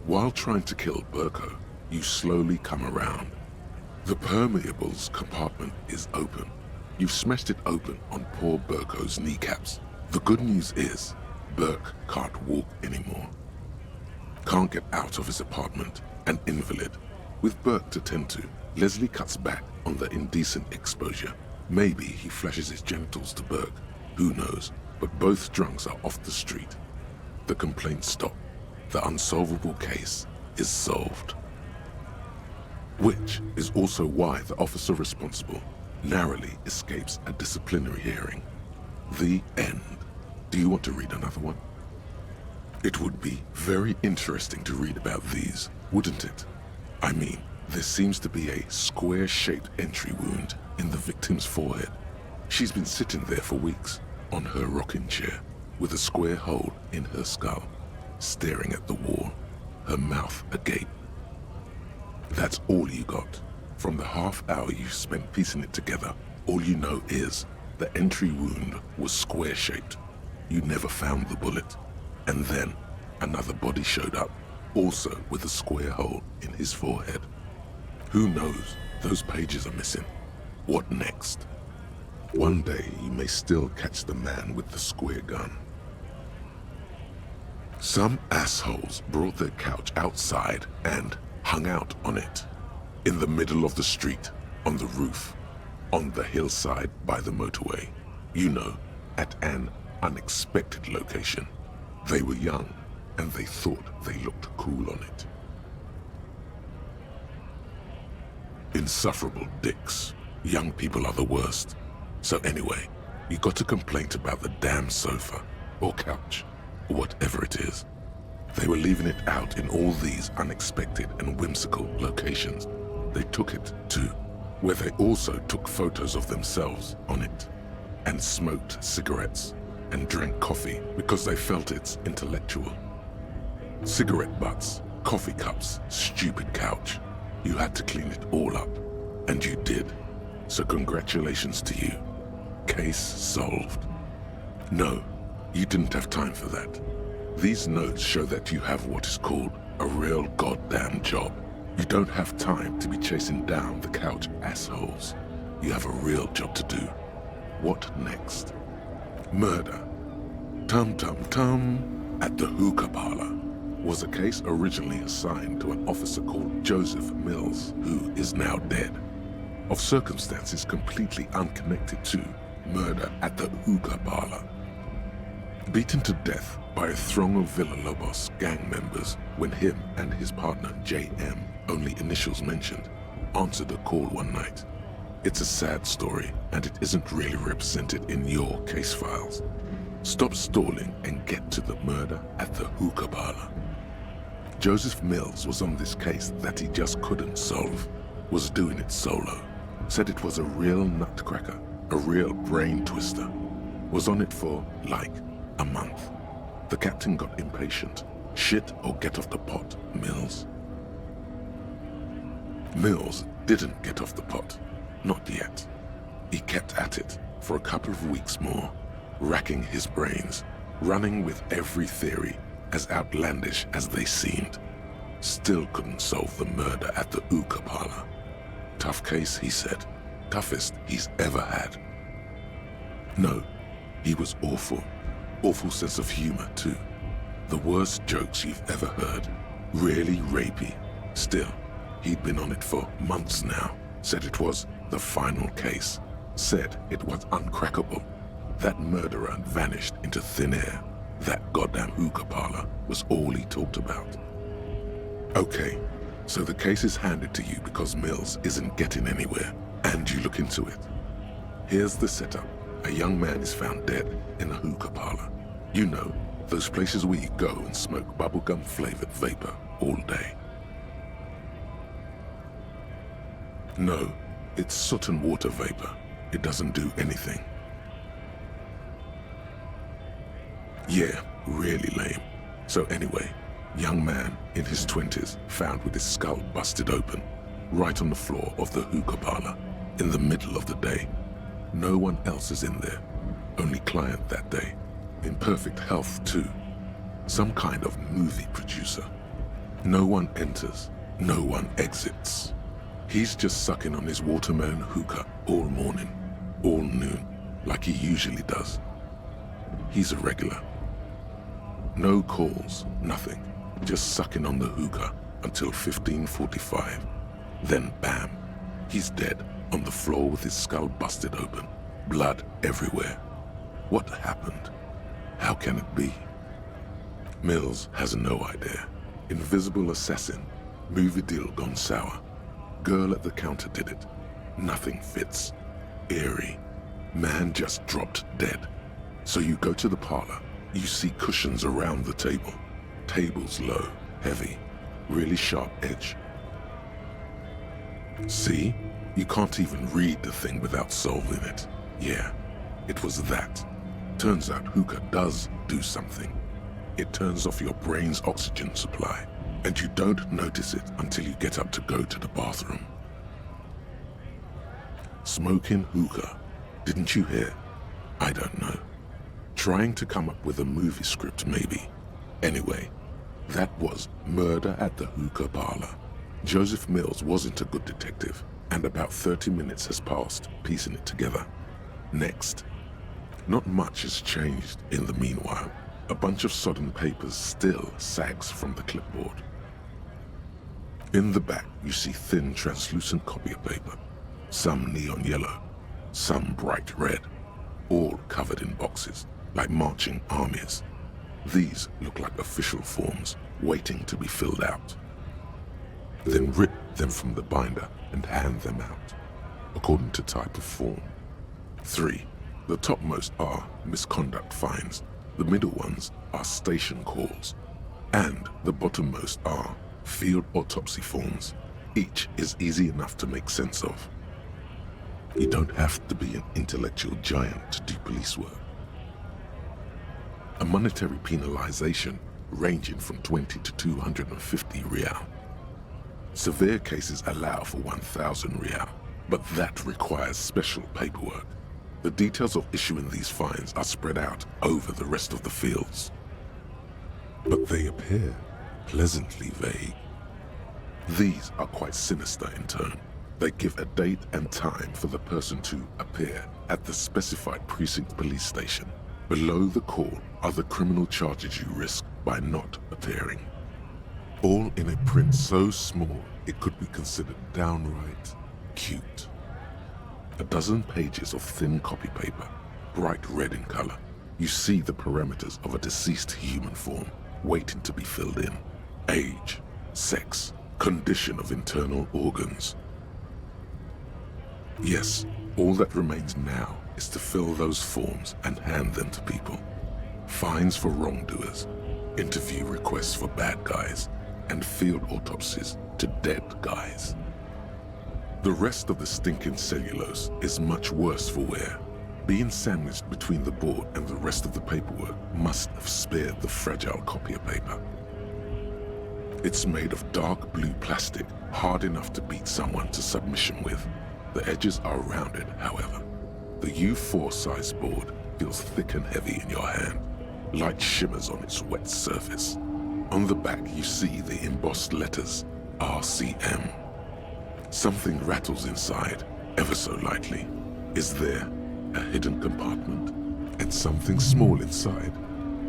While trying to kill Burko, you slowly come around. The permeables compartment is open. You've smashed it open on poor Burko's kneecaps. The good news is, Burke can't walk anymore. Can't get out of his apartment, an invalid. With Burke to tend to, Leslie cuts back on the indecent exposure. Maybe he flashes his genitals to Burke, who knows, but both drunks are off the street. The complaints stop. The unsolvable case is solved. Which is also why the officer responsible narrowly escapes a disciplinary hearing. The end. Do you want to read another one? It would be very interesting to read about these, wouldn't it? I mean, there seems to be a square-shaped entry wound in the victim's forehead. She's been sitting there for weeks, on her rocking chair, with a square hole in her skull, staring at the wall, her mouth agape. That's all you got. From the half hour you spent piecing it together, all you know is the entry wound was square-shaped. You never found the bullet. And then another body showed up, also with a square hole in his forehead. Who knows? Those pages are missing. What next? One day you may still catch the man with the square gun. Some assholes brought their couch outside and hung out on it. In the middle of the street, on the roof, on the hillside by the motorway. You know, at an unexpected location. They were young, and they thought they looked cool on it. Insufferable dicks. Young people are the worst. So anyway, you got a complaint about the damn sofa, or couch, or whatever it is. They were leaving it out in all these unexpected and whimsical locations. They took it to, where they also took photos of themselves on it, and smoked cigarettes, and drank coffee because they felt it's intellectual. Cigarette butts, coffee cups, stupid couch. You had to clean it all up, and you did. So congratulations to you. Case solved. No, you didn't have time for that. These notes show that you have what is called a real goddamn job. You don't have time to be chasing down the couch assholes. You have a real job to do. What next? Murder. Tum-tum-tum. At the hookah parlor was a case originally assigned to an officer called Joseph Mills, who is now dead, of circumstances completely unconnected to murder at the hookah parlor. Beaten to death by a throng of Villalobos gang members when him and his partner J.M., only initials mentioned, answered a call one night. It's a sad story, and it isn't really represented in your case files. Stop stalling and get to the murder at the hookah parlor. Joseph Mills was on this case that he just couldn't solve, was doing it solo, said it was a real nutcracker, a real brain twister, was on it for, like, a month. The captain got impatient. Shit or get off the pot, Mills. Mills didn't get off the pot. Not yet. He kept at it for a couple of weeks more, racking his brains, running with every theory, as outlandish as they seemed. Still couldn't solve the murder at the hookah parlor. Tough case, he said. Toughest he's ever had. No, he was awful. Awful sense of humor, too. The worst jokes you've ever heard. Really rapey. Still, he'd been on it for months now. Said it was the final case. Said it was uncrackable. That murderer vanished into thin air. That goddamn hookah parlor was all he talked about. Okay, so the case is handed to you because Mills isn't getting anywhere, and you look into it. Here's the setup. A young man is found dead in a hookah parlor. You know, Those places where you go and smoke bubblegum-flavored vapor all day. No, it's soot and water vapor. It doesn't do anything. Yeah, really lame. So anyway, young man in his 20s found with his skull busted open, right on the floor of the hookah parlor, in the middle of the day. No one else is in there, only client that day. In perfect health too. Some kind of movie producer. No one enters, no one exits. He's just sucking on his watermelon hookah all morning, all noon, like he usually does. He's a regular. No calls, nothing. Just sucking on the hookah until 15:45. Then bam, he's dead on the floor with his skull busted open, blood everywhere. What happened? How can it be? Mills has no idea. Invisible assassin, movie deal gone sour. Girl at the counter did it. Nothing fits. Eerie. Man just dropped dead. So you go to the parlor. You see cushions around the table. Tables low, heavy, really sharp edge. See? You can't even read the thing without solving it. Yeah, it was that. Turns out hookah does do something. It turns off your brain's oxygen supply, and you don't notice it until you get up to go to the bathroom. Smoking hookah. Didn't you hear? I don't know. Trying to come up with a movie script, maybe. Anyway, that was Murder at the Hookah Parlor. Joseph Mills wasn't a good detective, and about 30 minutes has passed piecing it together. Next. Not much has changed in the meanwhile. A bunch of sodden papers still sags from the clipboard. In the back, you see thin, translucent copy paper. Some neon yellow, some bright red, all covered in boxes, like marching armies. These look like official forms, waiting to be filled out. Then rip them from the binder and hand them out, according to type of form. 3. The topmost are misconduct fines, the middle ones are station calls, and the bottommost are field autopsy forms. Each is easy enough to make sense of. You don't have to be an intellectual giant to do police work. A monetary penalization ranging from 20 to 250 real. Severe cases allow for 1,000 real, but that requires special paperwork. The details of issuing these fines are spread out over the rest of the fields. But they appear pleasantly vague. These are quite sinister in turn. They give a date and time for the person to appear at the specified precinct police station. Below the call are the criminal charges you risk by not appearing. All in a print so small it could be considered downright cute. A dozen pages of thin copy paper, bright red in color. You see the parameters of a deceased human form waiting to be filled in. Age, sex, condition of internal organs. Yes, all that remains now is to fill those forms and hand them to people. Fines for wrongdoers, interview requests for bad guys, and field autopsies to dead guys. The rest of the stinking cellulose is much worse for wear. Being sandwiched between the board and the rest of the paperwork must have spared the fragile copier paper. It's made of dark blue plastic, hard enough to beat someone to submission with. The edges are rounded, however. The U4 size board feels thick and heavy in your hand. Light shimmers on its wet surface. On the back you see the embossed letters, RCM. Something rattles inside, ever so lightly. Is there a hidden compartment? And something small inside?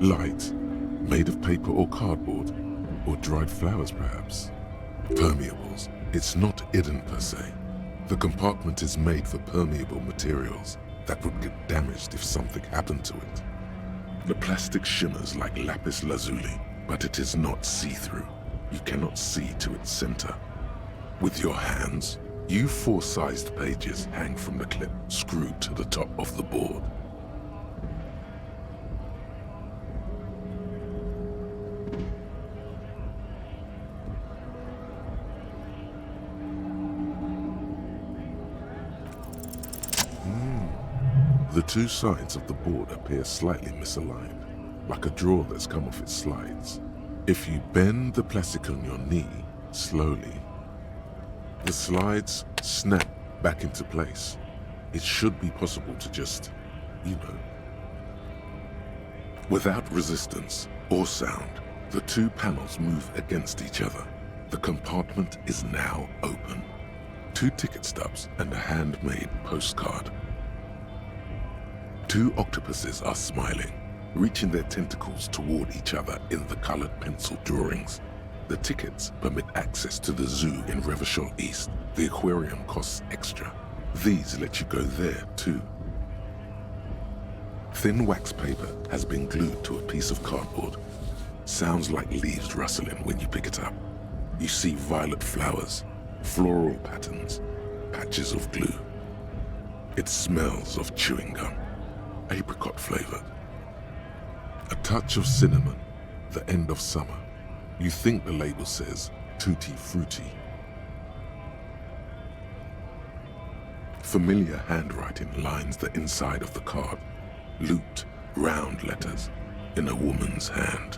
Light, made of paper or cardboard? Or dried flowers, perhaps? Permeables. It's not hidden per se. The compartment is made for permeable materials that would get damaged if something happened to it. The plastic shimmers like lapis lazuli, but it is not see-through. You cannot see to its center. With your hands, U4-sized pages hang from the clip screwed to the top of the board. The two sides of the board appear slightly misaligned, like a drawer that's come off its slides. If you bend the plastic on your knee slowly, the slides snap back into place. It should be possible to just, without resistance or sound, the two panels move against each other. The compartment is now open. 2 ticket stubs and a handmade postcard. 2 octopuses are smiling, reaching their tentacles toward each other in the colored pencil drawings. The tickets permit access to the zoo in Revachol East. The aquarium costs extra. These let you go there too. Thin wax paper has been glued to a piece of cardboard. Sounds like leaves rustling when you pick it up. You see violet flowers, floral patterns, patches of glue. It smells of chewing gum, apricot flavored. A touch of cinnamon, the end of summer. You think the label says tutti frutti. Familiar handwriting lines the inside of the card. Looped, round letters in a woman's hand.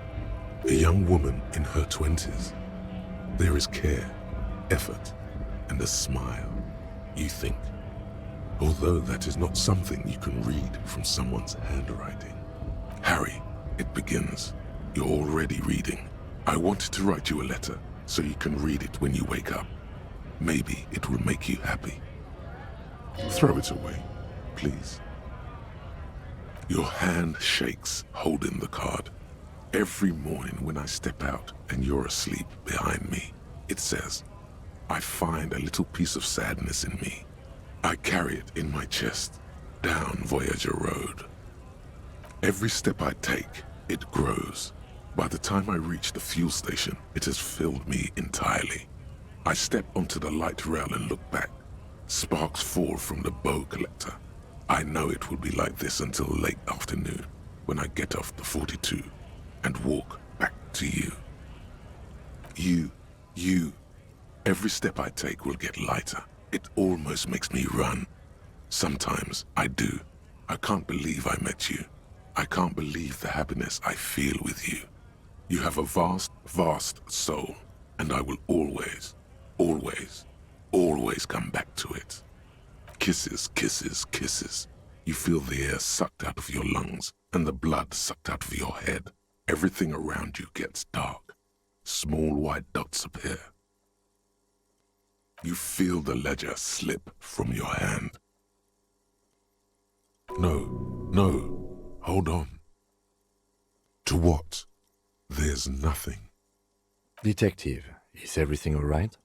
A young woman in her 20s. There is care, effort, and a smile, you think. Although that is not something you can read from someone's handwriting. Harry, it begins. You're already reading. I wanted to write you a letter so you can read it when you wake up. Maybe it will make you happy. Throw it away, please. Your hand shakes, holding the card. Every morning when I step out and you're asleep behind me, it says, I find a little piece of sadness in me. I carry it in my chest, down Voyager Road. Every step I take, it grows. By the time I reach the fuel station, it has filled me entirely. I step onto the light rail and look back. Sparks fall from the bow collector. I know it will be like this until late afternoon, when I get off the 42 and walk back to you. You. Every step I take will get lighter. It almost makes me run. Sometimes I do. I can't believe I met you. I can't believe the happiness I feel with you. You have a vast, vast soul, and I will always, always, always come back to it. Kisses, kisses, kisses. You feel the air sucked out of your lungs and the blood sucked out of your head. Everything around you gets dark. Small white dots appear. You feel the ledger slip from your hand. No, hold on. To what? There's nothing. Detective, is everything all right?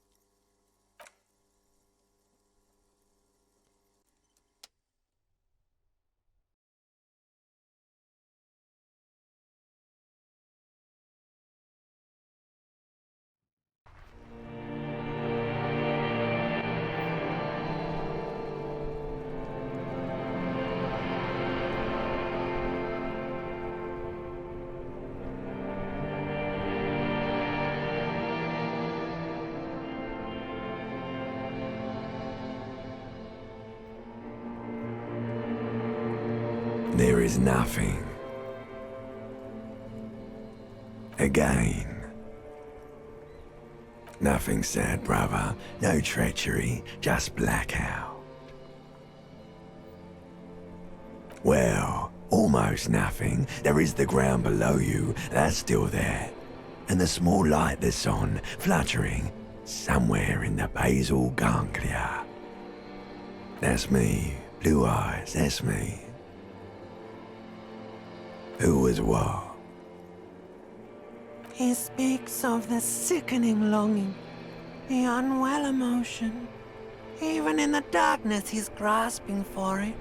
There is nothing. Again. Nothing sad, brother. No treachery, just blackout. Well, almost nothing. There is the ground below you, that's still there. And the small light that's on, fluttering, somewhere in the basal ganglia. That's me. Blue eyes, that's me. Who was what? He speaks of the sickening longing, the unwell emotion. Even in the darkness he's grasping for it.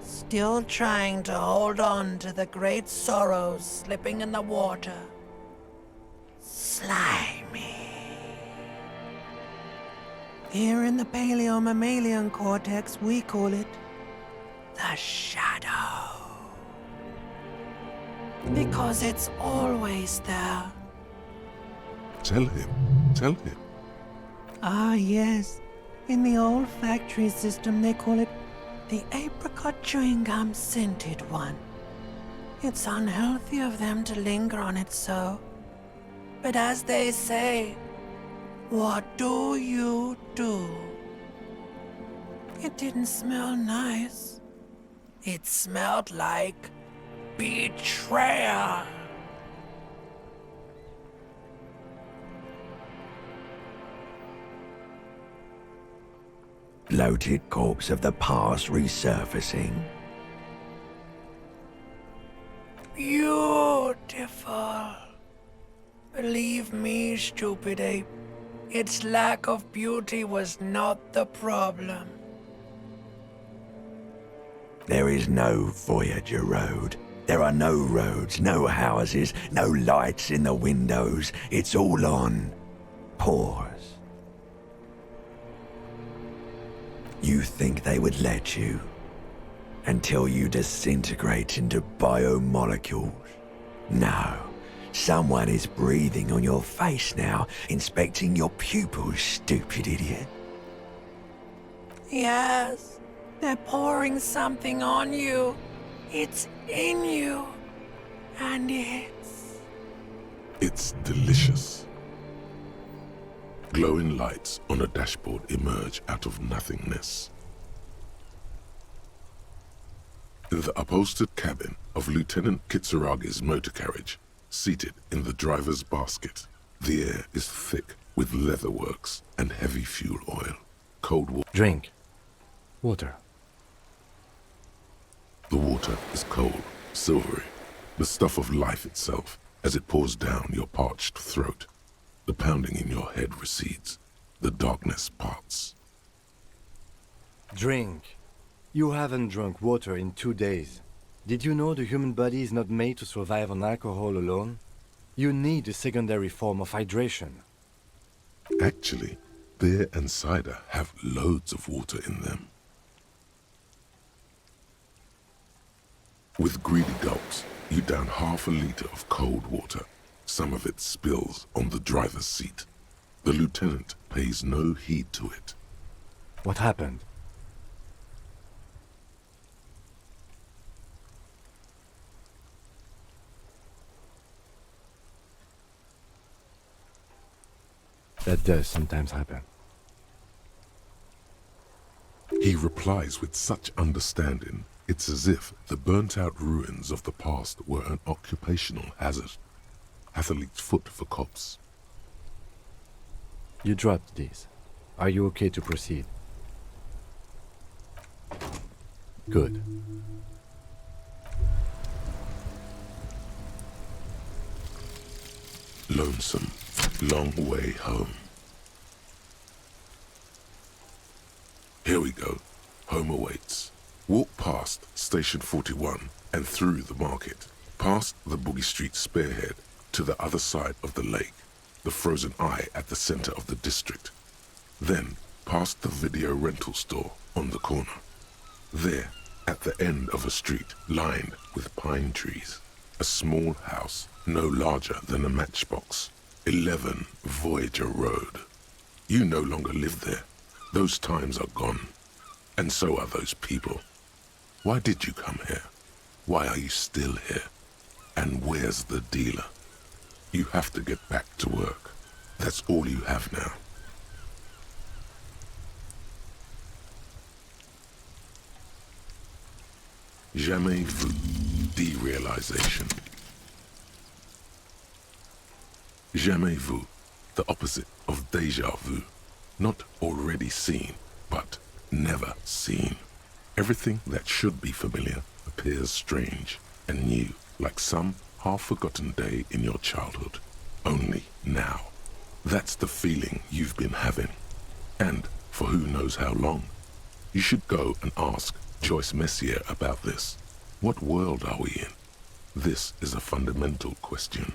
Still trying to hold on to the great sorrows slipping in the water. Slimy. Here in the paleo-mammalian cortex we call it the shadow. Because it's always there. Tell him. Ah, yes. In the olfactory system, they call it The apricot chewing gum scented one. It's unhealthy of them to linger on it so. But as they say, what do you do? It didn't smell nice. It smelled like betrayal. Bloated corpse of the past resurfacing. Beautiful. Believe me, stupid ape, its lack of beauty was not the problem. There is no Voyager Road. There are no roads, no houses, no lights in the windows. It's all on pause. You think they would let you? Until you disintegrate into biomolecules? No. Someone is breathing on your face now, inspecting your pupils, stupid idiot. Yes, they're pouring something on you. It's in you. And It's delicious. Glowing lights on a dashboard emerge out of nothingness. In the upholstered cabin of Lieutenant Kitsuragi's motor carriage, seated in the driver's basket, the air is thick with leatherworks and heavy fuel oil. Cold water. Drink. Water. The water is cold, silvery, the stuff of life itself as it pours down your parched throat. The pounding in your head recedes. The darkness parts. Drink. You haven't drunk water in 2 days. Did you know the human body is not made to survive on alcohol alone? You need a secondary form of hydration. Actually, beer and cider have loads of water in them. With greedy gulps, you down half a liter of cold water. Some of it spills on the driver's seat. The lieutenant pays no heed to it. What happened? That does sometimes happen. He replies with such understanding, it's as if the burnt-out ruins of the past were an occupational hazard. Athlete's foot for cops. You dropped these. Are you okay to proceed? Good. Lonesome, long way home. Here we go. Home awaits. Walk past Station 41 and through the market, past the Boogie Street spearhead to the other side of the lake, the frozen eye at the center of the district. Then past the video rental store on the corner. There, at the end of a street lined with pine trees, a small house no larger than a matchbox. 11 Voyager Road. You no longer live there. Those times are gone. And so are those people. Why did you come here? Why are you still here? And where's the dealer? You have to get back to work. That's all you have now. Jamais vu. Derealization. Jamais vu. The opposite of déjà vu. Not already seen, but never seen. Everything that should be familiar appears strange and new, like some half-forgotten day in your childhood. Only now. That's the feeling you've been having. And for who knows how long. You should go and ask Joyce Messier about this. What world are we in? This is a fundamental question.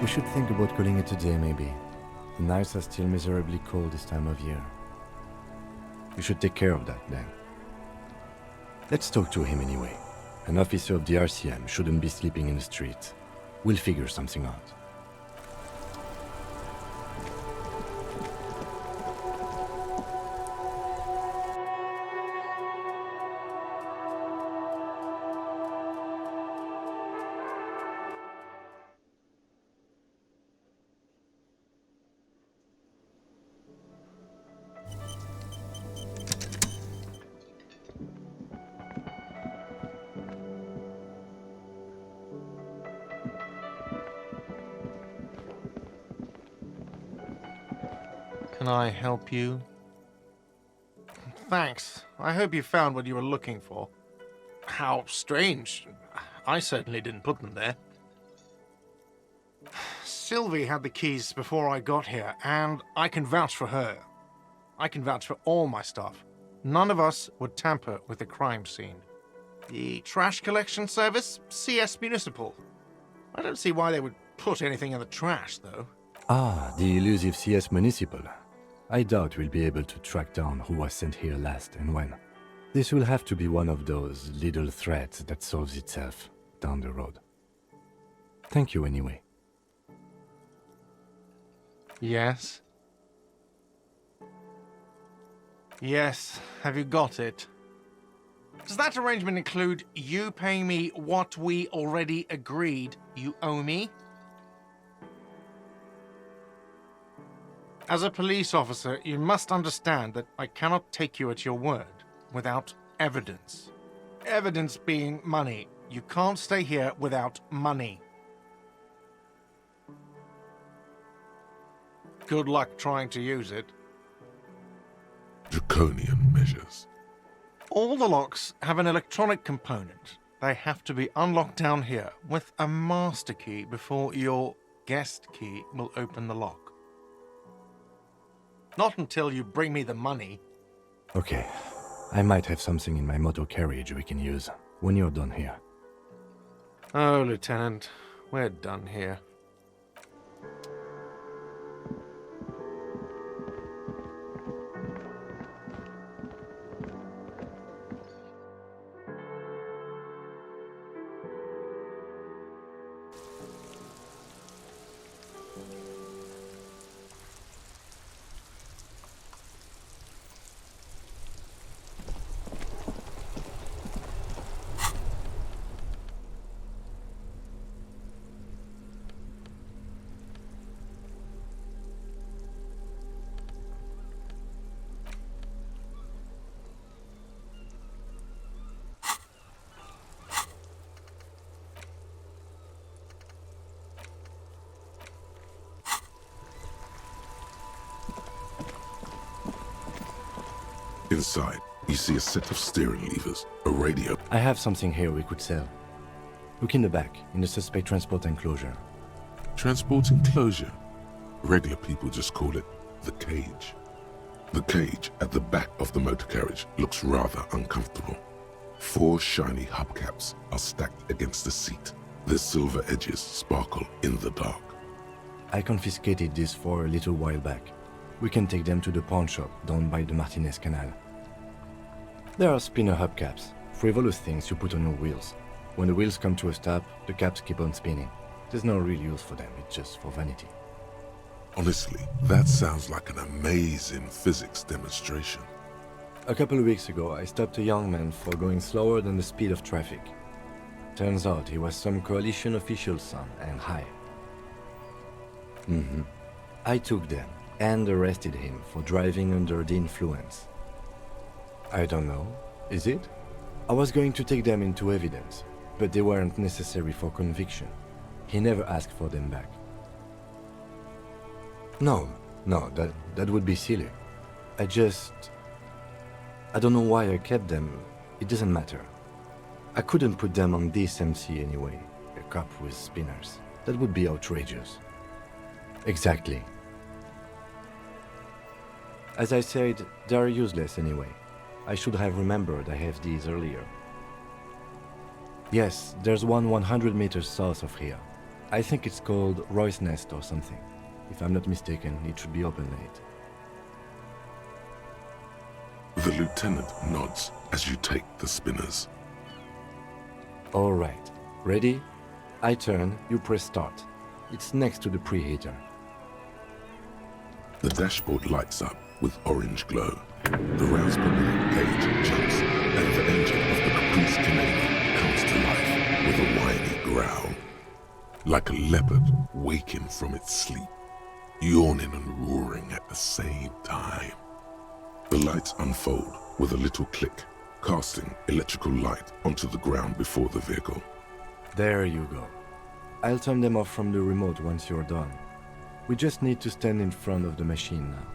We should think about calling it a day, maybe. The nights are still miserably cold this time of year. You should take care of that, then. Let's talk to him anyway. An officer of the RCM shouldn't be sleeping in the street. We'll figure something out. Can I help you? Thanks. I hope you found what you were looking for. How strange. I certainly didn't put them there. Sylvie had the keys before I got here, and I can vouch for her. I can vouch for all my staff. None of us would tamper with the crime scene. The trash collection service? CS Municipal. I don't see why they would put anything in the trash, though. Ah, the elusive CS Municipal. I doubt we'll be able to track down who was sent here last and when. This will have to be one of those little threats that solves itself down the road. Thank you anyway. Yes? Yes, have you got it? Does that arrangement include you paying me what we already agreed you owe me? As a police officer, you must understand that I cannot take you at your word without evidence. Evidence being money. You can't stay here without money. Good luck trying to use it. Draconian measures. All the locks have an electronic component. They have to be unlocked down here with a master key before your guest key will open the lock. Not until you bring me the money. Okay, I might have something in my motor carriage we can use when you're done here. Oh, Lieutenant, we're done here. Inside, you see a set of steering levers, a radio. I have something here we could sell. Look in the back, in the suspect transport enclosure. Transport enclosure? Regular people just call it the cage. The cage at the back of the motor carriage looks rather uncomfortable. 4 shiny hubcaps are stacked against the seat. Their silver edges sparkle in the dark. I confiscated these for a little while back. We can take them to the pawn shop down by the Martinez Canal. There are spinner hubcaps, frivolous things you put on your wheels. When the wheels come to a stop, the caps keep on spinning. There's no real use for them, it's just for vanity. Honestly, that sounds like an amazing physics demonstration. A couple of weeks ago, I stopped a young man for going slower than the speed of traffic. Turns out he was some coalition official's son and high. I took them and arrested him for driving under the influence. I don't know, is it? I was going to take them into evidence, but they weren't necessary for conviction. He never asked for them back. No, that would be silly. I don't know why I kept them. It doesn't matter. I couldn't put them on this MC anyway, a cop with spinners. That would be outrageous. Exactly. As I said, they're useless anyway. I should have remembered I have these earlier. Yes, there's one 100 meters south of here. I think it's called Roy's Nest or something. If I'm not mistaken, it should be open late. The lieutenant nods as you take the spinners. All right. Ready? I turn, you press start. It's next to the preheater. The dashboard lights up with orange glow. The rouse per minute gauge jumps, and the engine of the Caprice Canadian comes to life with a whiny growl. Like a leopard waking from its sleep, yawning and roaring at the same time. The lights unfold with a little click, casting electrical light onto the ground before the vehicle. There you go. I'll turn them off from the remote once you're done. We just need to stand in front of the machine now.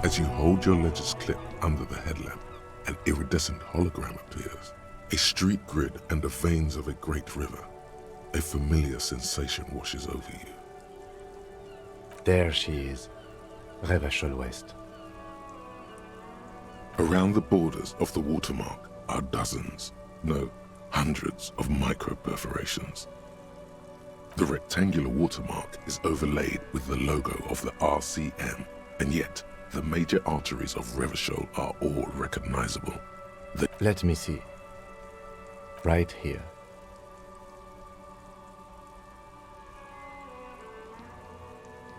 As you hold your ledgers clipped under the headlamp, an iridescent hologram appears. A street grid and the veins of a great river. A familiar sensation washes over you. There she is, Revachol West. Around the borders of the watermark are dozens, no, hundreds of micro-perforations. The rectangular watermark is overlaid with the logo of the RCM, and yet the major arteries of Revachol are all recognizable. Let me see. Right here.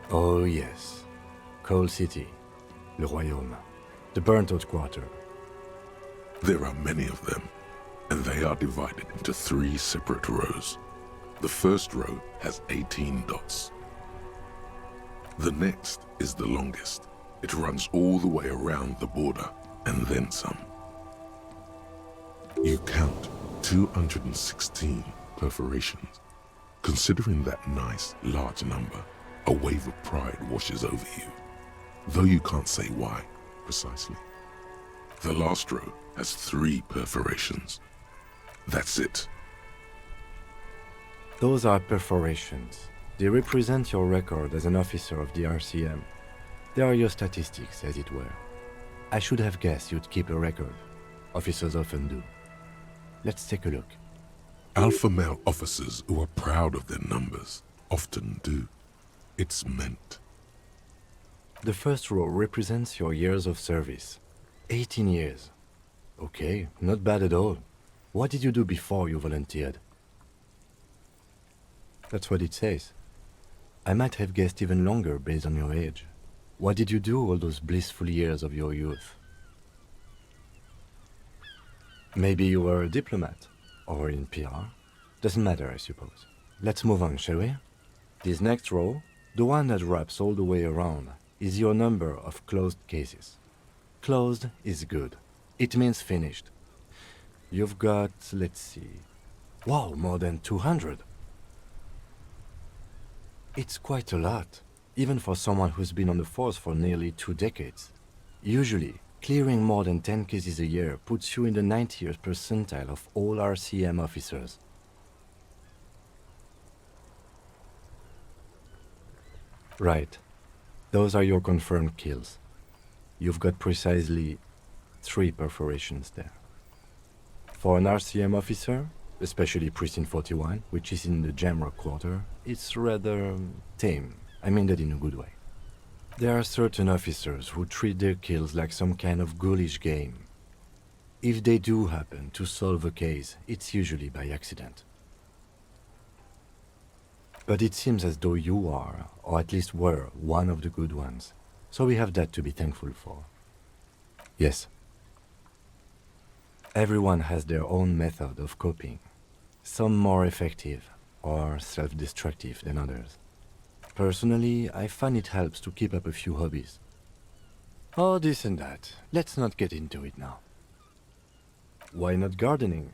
Oh yes. Coal City. Le Royaume. The burnt-out quarter. There are many of them, and they are divided into 3 separate rows. The first row has 18 dots. The next is the longest. It runs all the way around the border, and then some. You count 216 perforations. Considering that nice, large number, a wave of pride washes over you, though you can't say why precisely. The last row has 3 perforations. That's it. Those are perforations. They represent your record as an officer of the RCM. They are your statistics, as it were. I should have guessed you'd keep a record. Officers often do. Let's take a look. Alpha male officers who are proud of their numbers often do. It's meant. The first row represents your years of service. 18 years. Okay, not bad at all. What did you do before you volunteered? That's what it says. I might have guessed even longer based on your age. What did you do all those blissful years of your youth? Maybe you were a diplomat, or in PR. Doesn't matter, I suppose. Let's move on, shall we? This next row, the one that wraps all the way around, is your number of closed cases. Closed is good. It means finished. You've got, let's see... Wow, more than 200! It's quite a lot, even for someone who's been on the force for nearly 2 decades. Usually, clearing more than 10 cases a year puts you in the 90th percentile of all RCM officers. Right. Those are your confirmed kills. You've got precisely 3 perforations there. For an RCM officer, especially Precinct 41, which is in the Jamrock quarter, it's rather tame. I mean that in a good way. There are certain officers who treat their kills like some kind of ghoulish game. If they do happen to solve a case, it's usually by accident. But it seems as though you are, or at least were, one of the good ones. So we have that to be thankful for. Yes. Everyone has their own method of coping. Some more effective or self-destructive than others. Personally, I find it helps to keep up a few hobbies. Oh, this and that. Let's not get into it now. Why not gardening?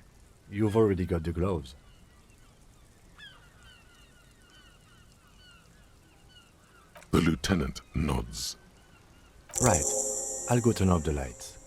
You've already got the gloves. The lieutenant nods. Right. I'll go turn off the lights.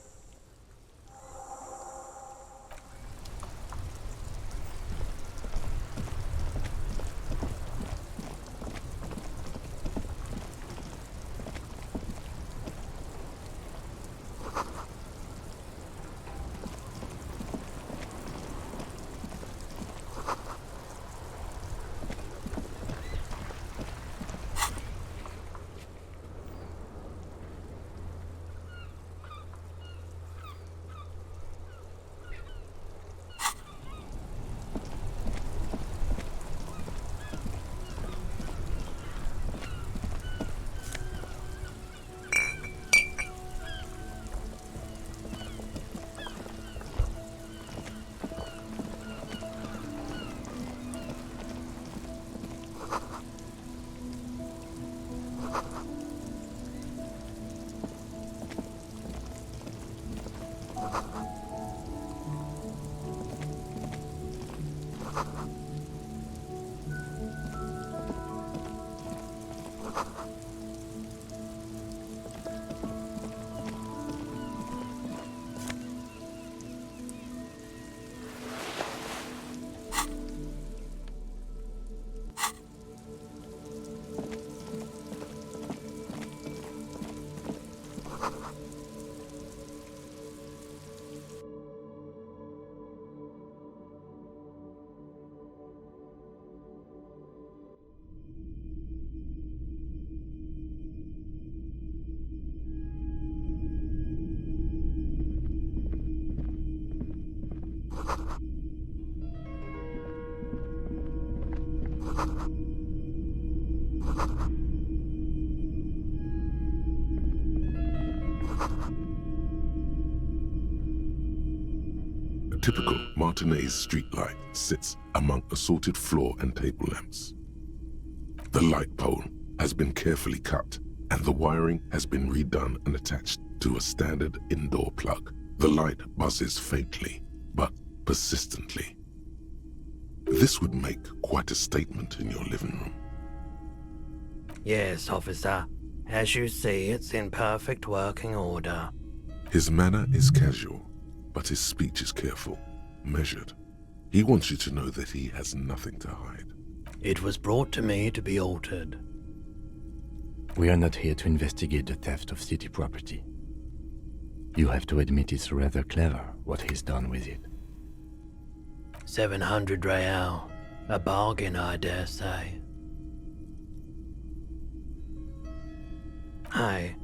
A typical Martinez streetlight sits among assorted floor and table lamps. The light pole has been carefully cut, and the wiring has been redone and attached to a standard indoor plug. The light buzzes faintly, but persistently. This would make quite a statement in your living room. Yes, officer. As you see, it's in perfect working order. His manner is casual, but his speech is careful, measured. He wants you to know that he has nothing to hide. It was brought to me to be altered. We are not here to investigate the theft of city property. You have to admit it's rather clever what he's done with it. 700 real. A bargain, I dare say. Hey,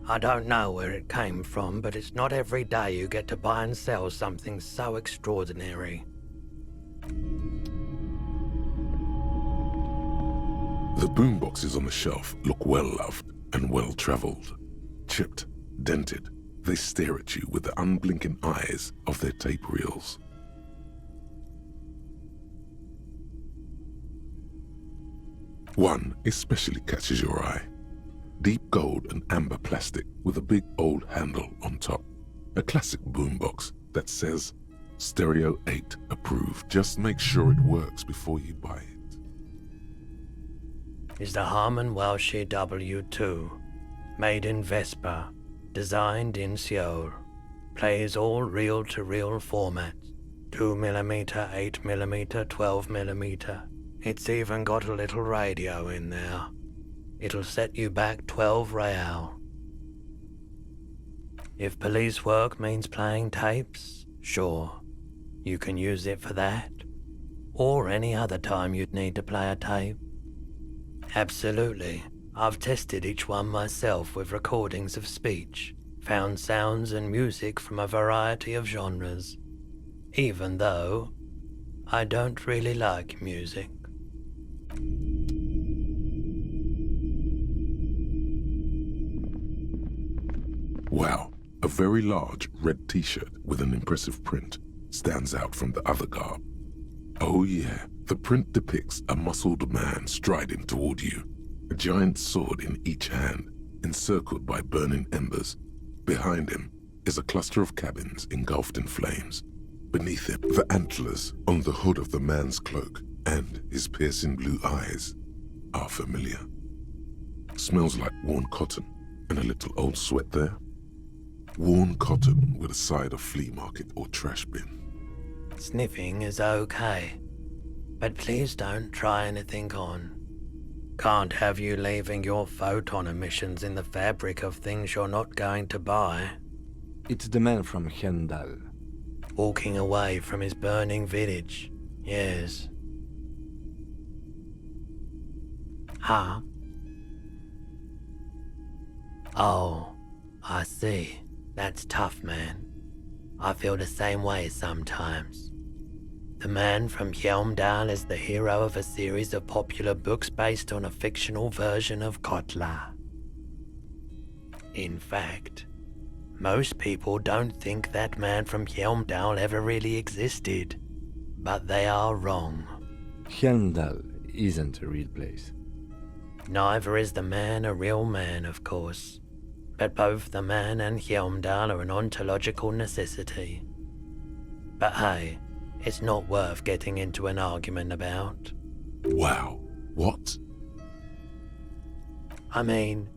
I don't know where it came from, but it's not every day you get to buy and sell something so extraordinary. The boomboxes on the shelf look well-loved and well-traveled. Chipped, dented, they stare at you with the unblinking eyes of their tape reels. One especially catches your eye. Deep gold and amber plastic with a big old handle on top. A classic boombox that says, Stereo 8 approved. Just make sure it works before you buy it. Is the Harman Welsh W2, made in Vespa, designed in Seoul, plays all reel-to-reel formats, 2mm, 8mm, 12mm. It's even got a little radio in there. It'll set you back 12 real. If police work means playing tapes, sure, you can use it for that, or any other time you'd need to play a tape. Absolutely. I've tested each one myself with recordings of speech, found sounds and music from a variety of genres, even though I don't really like music. Wow, a very large red t-shirt with an impressive print stands out from the other garb. Oh yeah, the print depicts a muscled man striding toward you, a giant sword in each hand, encircled by burning embers. Behind him is a cluster of cabins engulfed in flames. Beneath it, the antlers on the hood of the man's cloak and his piercing blue eyes are familiar. Smells like worn cotton and a little old sweat there. Worn cotton with a side of flea market or trash bin. Sniffing is okay, but please don't try anything on. Can't have you leaving your photon emissions in the fabric of things you're not going to buy. It's the man from Hendal. Walking away from his burning village, yes. Huh? Oh, I see. That's tough, man. I feel the same way sometimes. The man from Hjelmdal is the hero of a series of popular books based on a fictional version of Kotla. In fact, most people don't think that man from Hjelmdal ever really existed, but they are wrong. Hjelmdal isn't a real place. Neither is the man a real man, of course. But both the man and Hjelmdal are an ontological necessity. But hey, It's not worth getting into an argument about. Wow. What? I mean,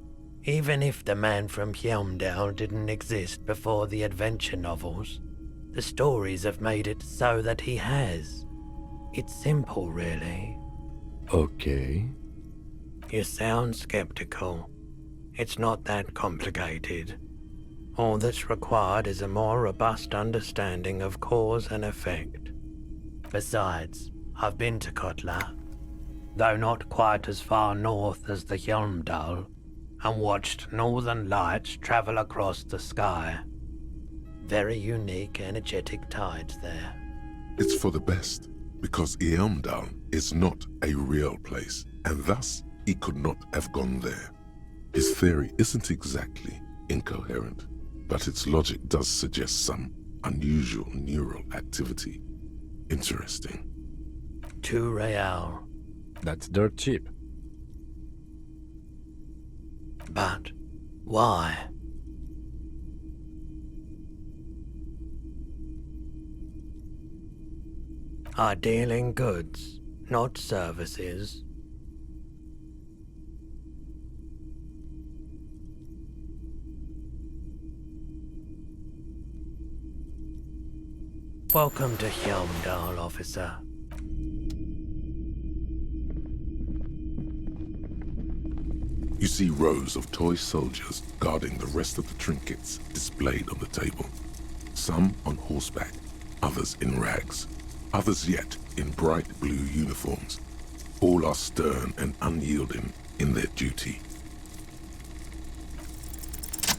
even if the man from Hjelmdal didn't exist before the adventure novels, the stories have made it so that he has. It's simple, really. Okay. You sound skeptical. It's not that complicated. All that's required is a more robust understanding of cause and effect. Besides, I've been to Kotla, though not quite as far north as the Hjelmdal, and watched northern lights travel across the sky. Very unique, energetic tides there. It's for the best, because Hjelmdal is not a real place, and thus he could not have gone there. His theory isn't exactly incoherent, but its logic does suggest some unusual neural activity. Interesting. 2 real. That's dirt cheap. But why? I deal in goods, not services. Welcome to Hjelmdal, officer. You see rows of toy soldiers guarding the rest of the trinkets displayed on the table. Some on horseback, others in rags, others yet in bright blue uniforms. All are stern and unyielding in their duty.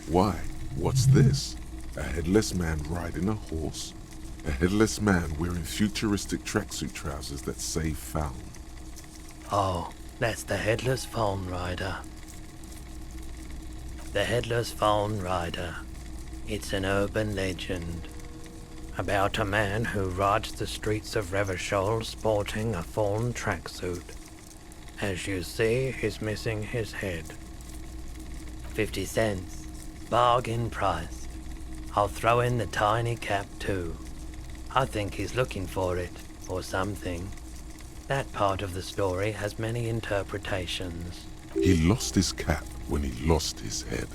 Why? What's this? A headless man riding a horse? A headless man wearing futuristic tracksuit trousers that say found. Oh, that's the Headless Phone Rider. The Headless Phone Rider. It's an urban legend about a man who rides the streets of Revachol sporting a fawn tracksuit. As you see, he's missing his head. 50 cents. Bargain price. I'll throw in the tiny cap too. I think he's looking for it, or something. That part of the story has many interpretations. He lost his cap when he lost his head.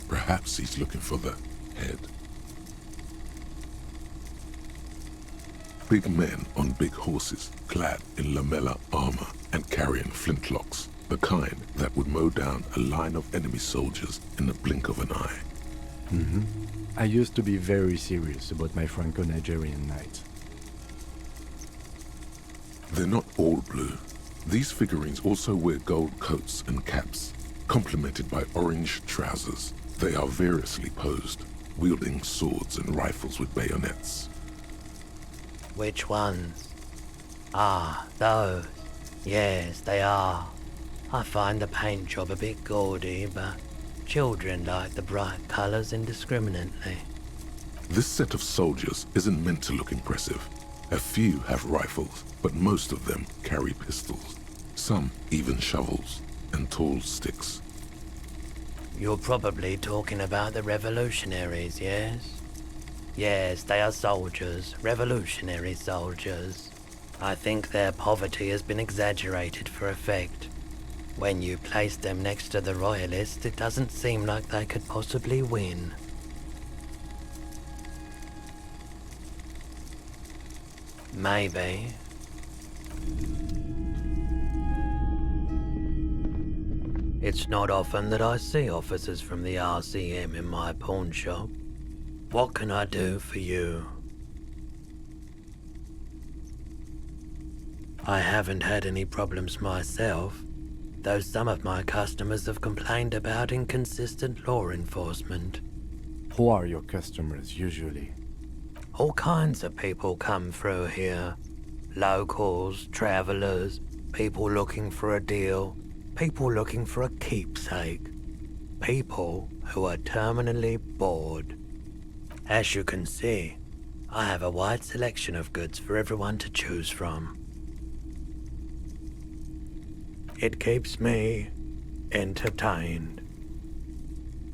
Perhaps he's looking for the head. Big men on big horses, clad in lamella armor and carrying flintlocks, the kind that would mow down a line of enemy soldiers in the blink of an eye. I used to be very serious about my Franco-Nigerian knights. They're not all blue. These figurines also wear gold coats and caps, complemented by orange trousers. They are variously posed, wielding swords and rifles with bayonets. Which ones? Ah, those. Yes, they are. I find the paint job a bit gaudy, but children like the bright colors indiscriminately. This set of soldiers isn't meant to look impressive. A few have rifles, but most of them carry pistols. Some even shovels and tall sticks. You're probably talking about the revolutionaries, yes? Yes, they are soldiers, revolutionary soldiers. I think their poverty has been exaggerated for effect. When you place them next to the royalists, it doesn't seem like they could possibly win. Maybe. It's not often that I see officers from the RCM in my pawn shop. What can I do for you? I haven't had any problems myself, though some of my customers have complained about inconsistent law enforcement. Who are your customers usually? All kinds of people come through here. Locals, travelers, people looking for a deal, people looking for a keepsake, people who are terminally bored. As you can see, I have a wide selection of goods for everyone to choose from. It keeps me entertained.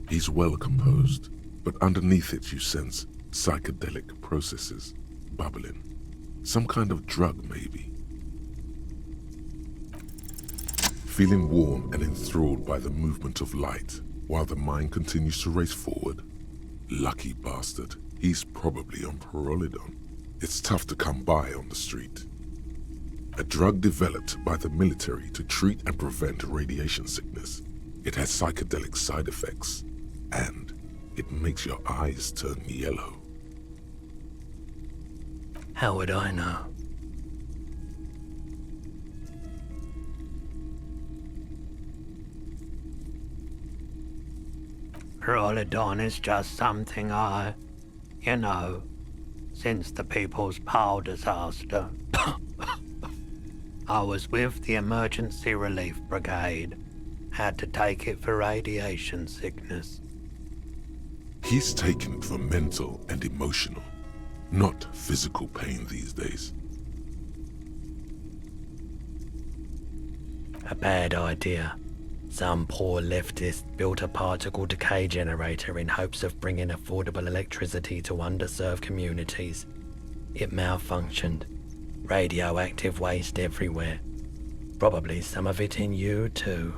He's well composed, but underneath it you sense psychedelic processes bubbling. Some kind of drug, maybe. Feeling warm and enthralled by the movement of light, while the mind continues to race forward. Lucky bastard, he's probably on Pyrrolidon. It's tough to come by on the street. A drug developed by the military to treat and prevent radiation sickness. It has psychedelic side effects, and it makes your eyes turn yellow. How would I know? Pyrrolidon is just something since the People's Power disaster, I was with the Emergency Relief Brigade. Had to take it for radiation sickness. He's taken it for mental and emotional, not physical pain these days. A bad idea. Some poor leftist built a particle decay generator in hopes of bringing affordable electricity to underserved communities. It malfunctioned. Radioactive waste everywhere. Probably some of it in you too.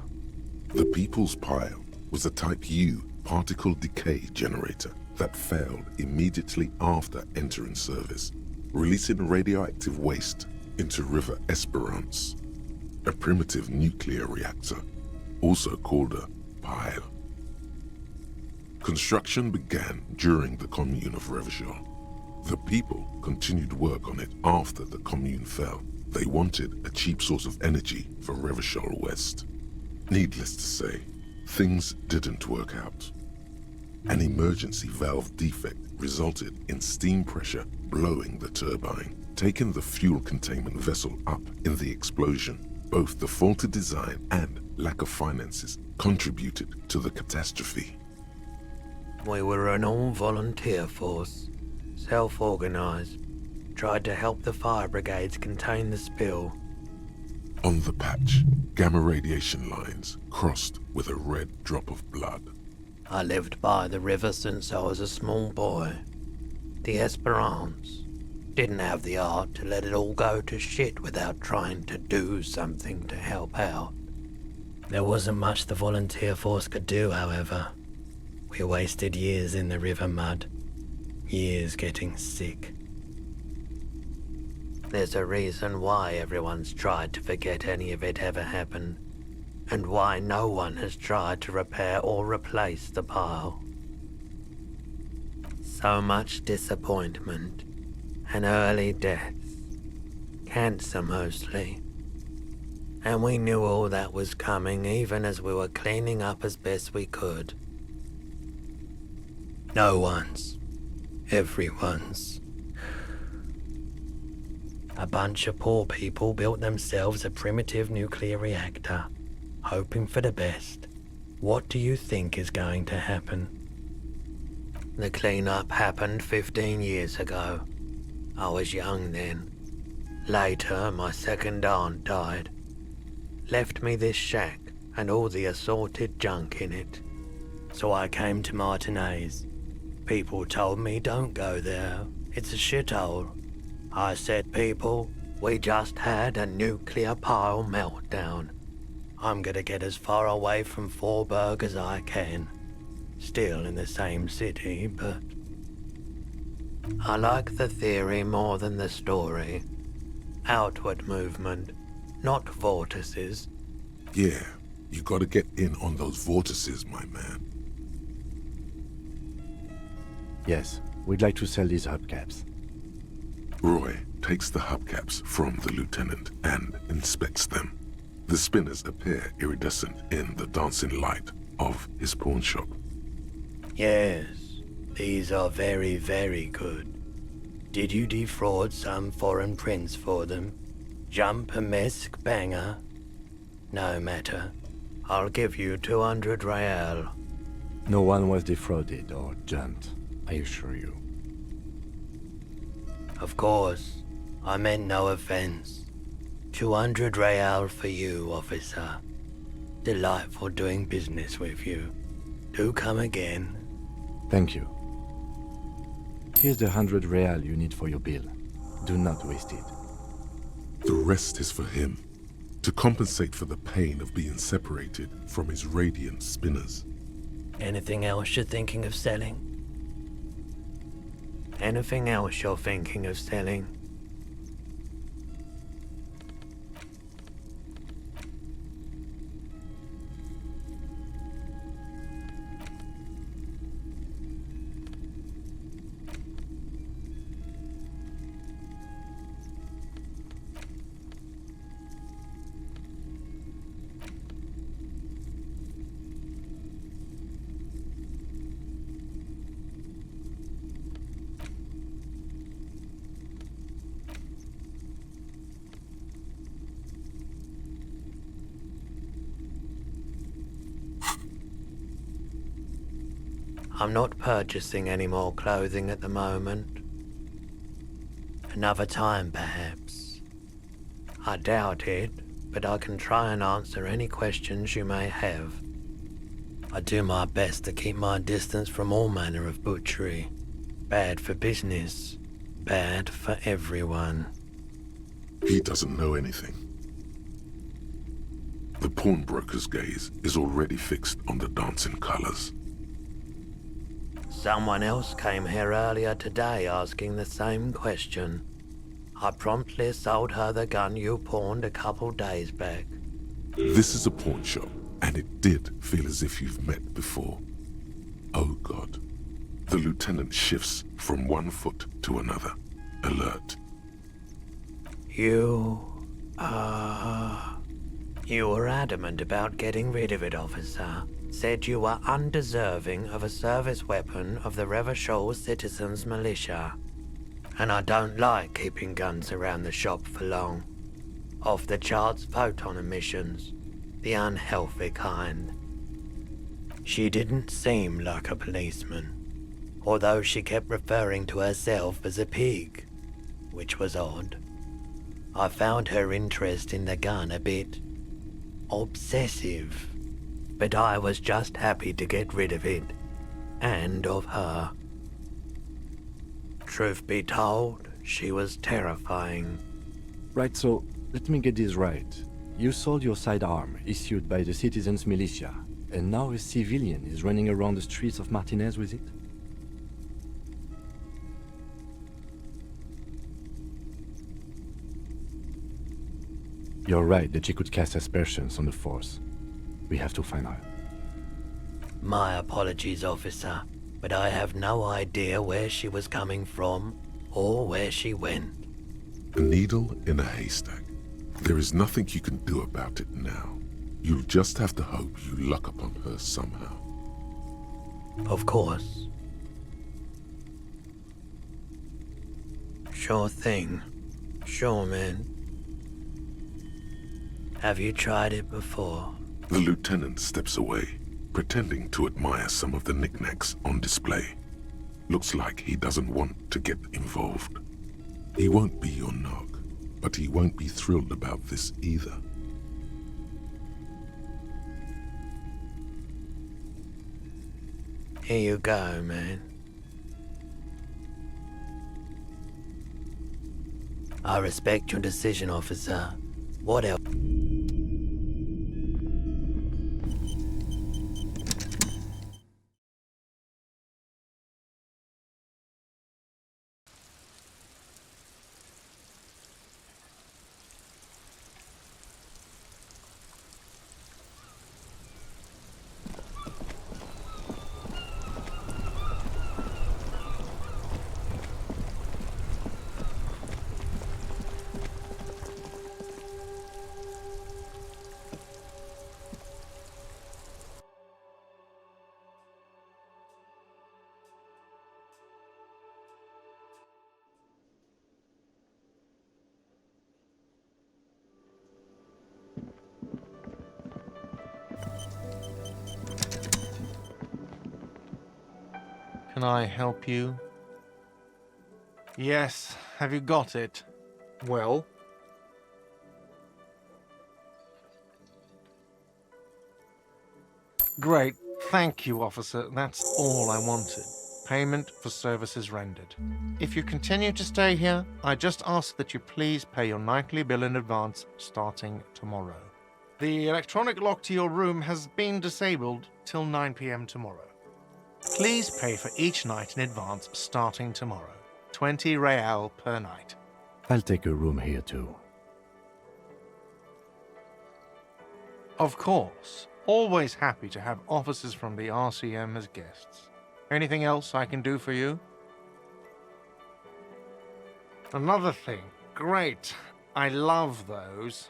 The People's Pile was a Type U particle decay generator that failed immediately after entering service, releasing radioactive waste into River Esperance, a primitive nuclear reactor, also called a pile. Construction began during the Commune of Revachol. The people continued work on it after the Commune fell. They wanted a cheap source of energy for Revachol West. Needless to say, things didn't work out. An emergency valve defect resulted in steam pressure blowing the turbine, taking the fuel containment vessel up in the explosion. Both the faulty design and lack of finances contributed to the catastrophe. We were an all-volunteer force, self-organized, tried to help the fire brigades contain the spill. On the patch, gamma radiation lines crossed with a red drop of blood. I lived by the river since I was a small boy. The Esperance didn't have the art to let it all go to shit without trying to do something to help out. There wasn't much the volunteer force could do, however. We wasted years in the river mud, years getting sick. There's a reason why everyone's tried to forget any of it ever happened, and why no one has tried to repair or replace the pile. So much disappointment, and early deaths, cancer mostly. And we knew all that was coming even as we were cleaning up as best we could. No one's, everyone's. A bunch of poor people built themselves a primitive nuclear reactor, hoping for the best. What do you think is going to happen? The cleanup happened 15 years ago. I was young then. Later, my second aunt died. Left me this shack and all the assorted junk in it. So I came to Martinez. People told me don't go there. It's a shithole. I said, people, we just had a nuclear pile meltdown. I'm gonna get as far away from Forburg as I can. Still in the same city, but I like the theory more than the story. Outward movement, not vortices. Yeah, you gotta get in on those vortices, my man. Yes, we'd like to sell these hubcaps. Roy takes the hubcaps from the lieutenant and inspects them. The spinners appear iridescent in the dancing light of his pawn shop. Yes, these are very, very good. Did you defraud some foreign prince for them? Jump-a-mesque banger? No matter. I'll give you 200 real. No one was defrauded or jumped, I assure you. Of course, I meant no offense. 200 real for you, officer. Delightful doing business with you. Do come again. Thank you. Here's the 100 real you need for your bill. Do not waste it. The rest is for him, to compensate for the pain of being separated from his radiant spinners. Anything else you're thinking of selling? Anything else you're thinking of selling? I'm not purchasing any more clothing at the moment. Another time, perhaps. I doubt it, but I can try and answer any questions you may have. I do my best to keep my distance from all manner of butchery. Bad for business, bad for everyone. He doesn't know anything. The pawnbroker's gaze is already fixed on the dancing colors. Someone else came here earlier today asking the same question. I promptly sold her the gun you pawned a couple days back. This is a pawn shop, and it did feel as if you've met before. Oh God. The lieutenant shifts from one foot to another, alert. You were adamant about getting rid of it, officer. Said you were undeserving of a service weapon of the Revachol Citizens Militia. And I don't like keeping guns around the shop for long. Off the charts photon emissions, the unhealthy kind. She didn't seem like a policeman, although she kept referring to herself as a pig, which was odd. I found her interest in the gun a bit obsessive. But I was just happy to get rid of it, and of her. Truth be told, she was terrifying. Right, so let me get this right. You sold your sidearm, issued by the Citizens Militia, and now a civilian is running around the streets of Martinez with it? You're right that she could cast aspersions on the force. We have to find her. My apologies, officer, but I have no idea where she was coming from or where she went. A needle in a haystack. There is nothing you can do about it now. You'll just have to hope you luck upon her somehow. Of course. Sure thing. Sure, man. Have you tried it before? The lieutenant steps away, pretending to admire some of the knickknacks on display. Looks like he doesn't want to get involved. He won't be your knock, but he won't be thrilled about this either. Here you go, man. I respect your decision, officer. What else? Can I help you? Yes, have you got it? Well? Great, thank you, officer. That's all I wanted. payment for services rendered. If you continue to stay here, I just ask that you please pay your nightly bill in advance starting tomorrow. The electronic lock to your room has been disabled till 9 p.m. tomorrow. Please pay for each night in advance starting tomorrow. 20 real per night. I'll take a room here too. Of course. Always happy to have officers from the RCM as guests. Anything else I can do for you? Another thing. Great. I love those.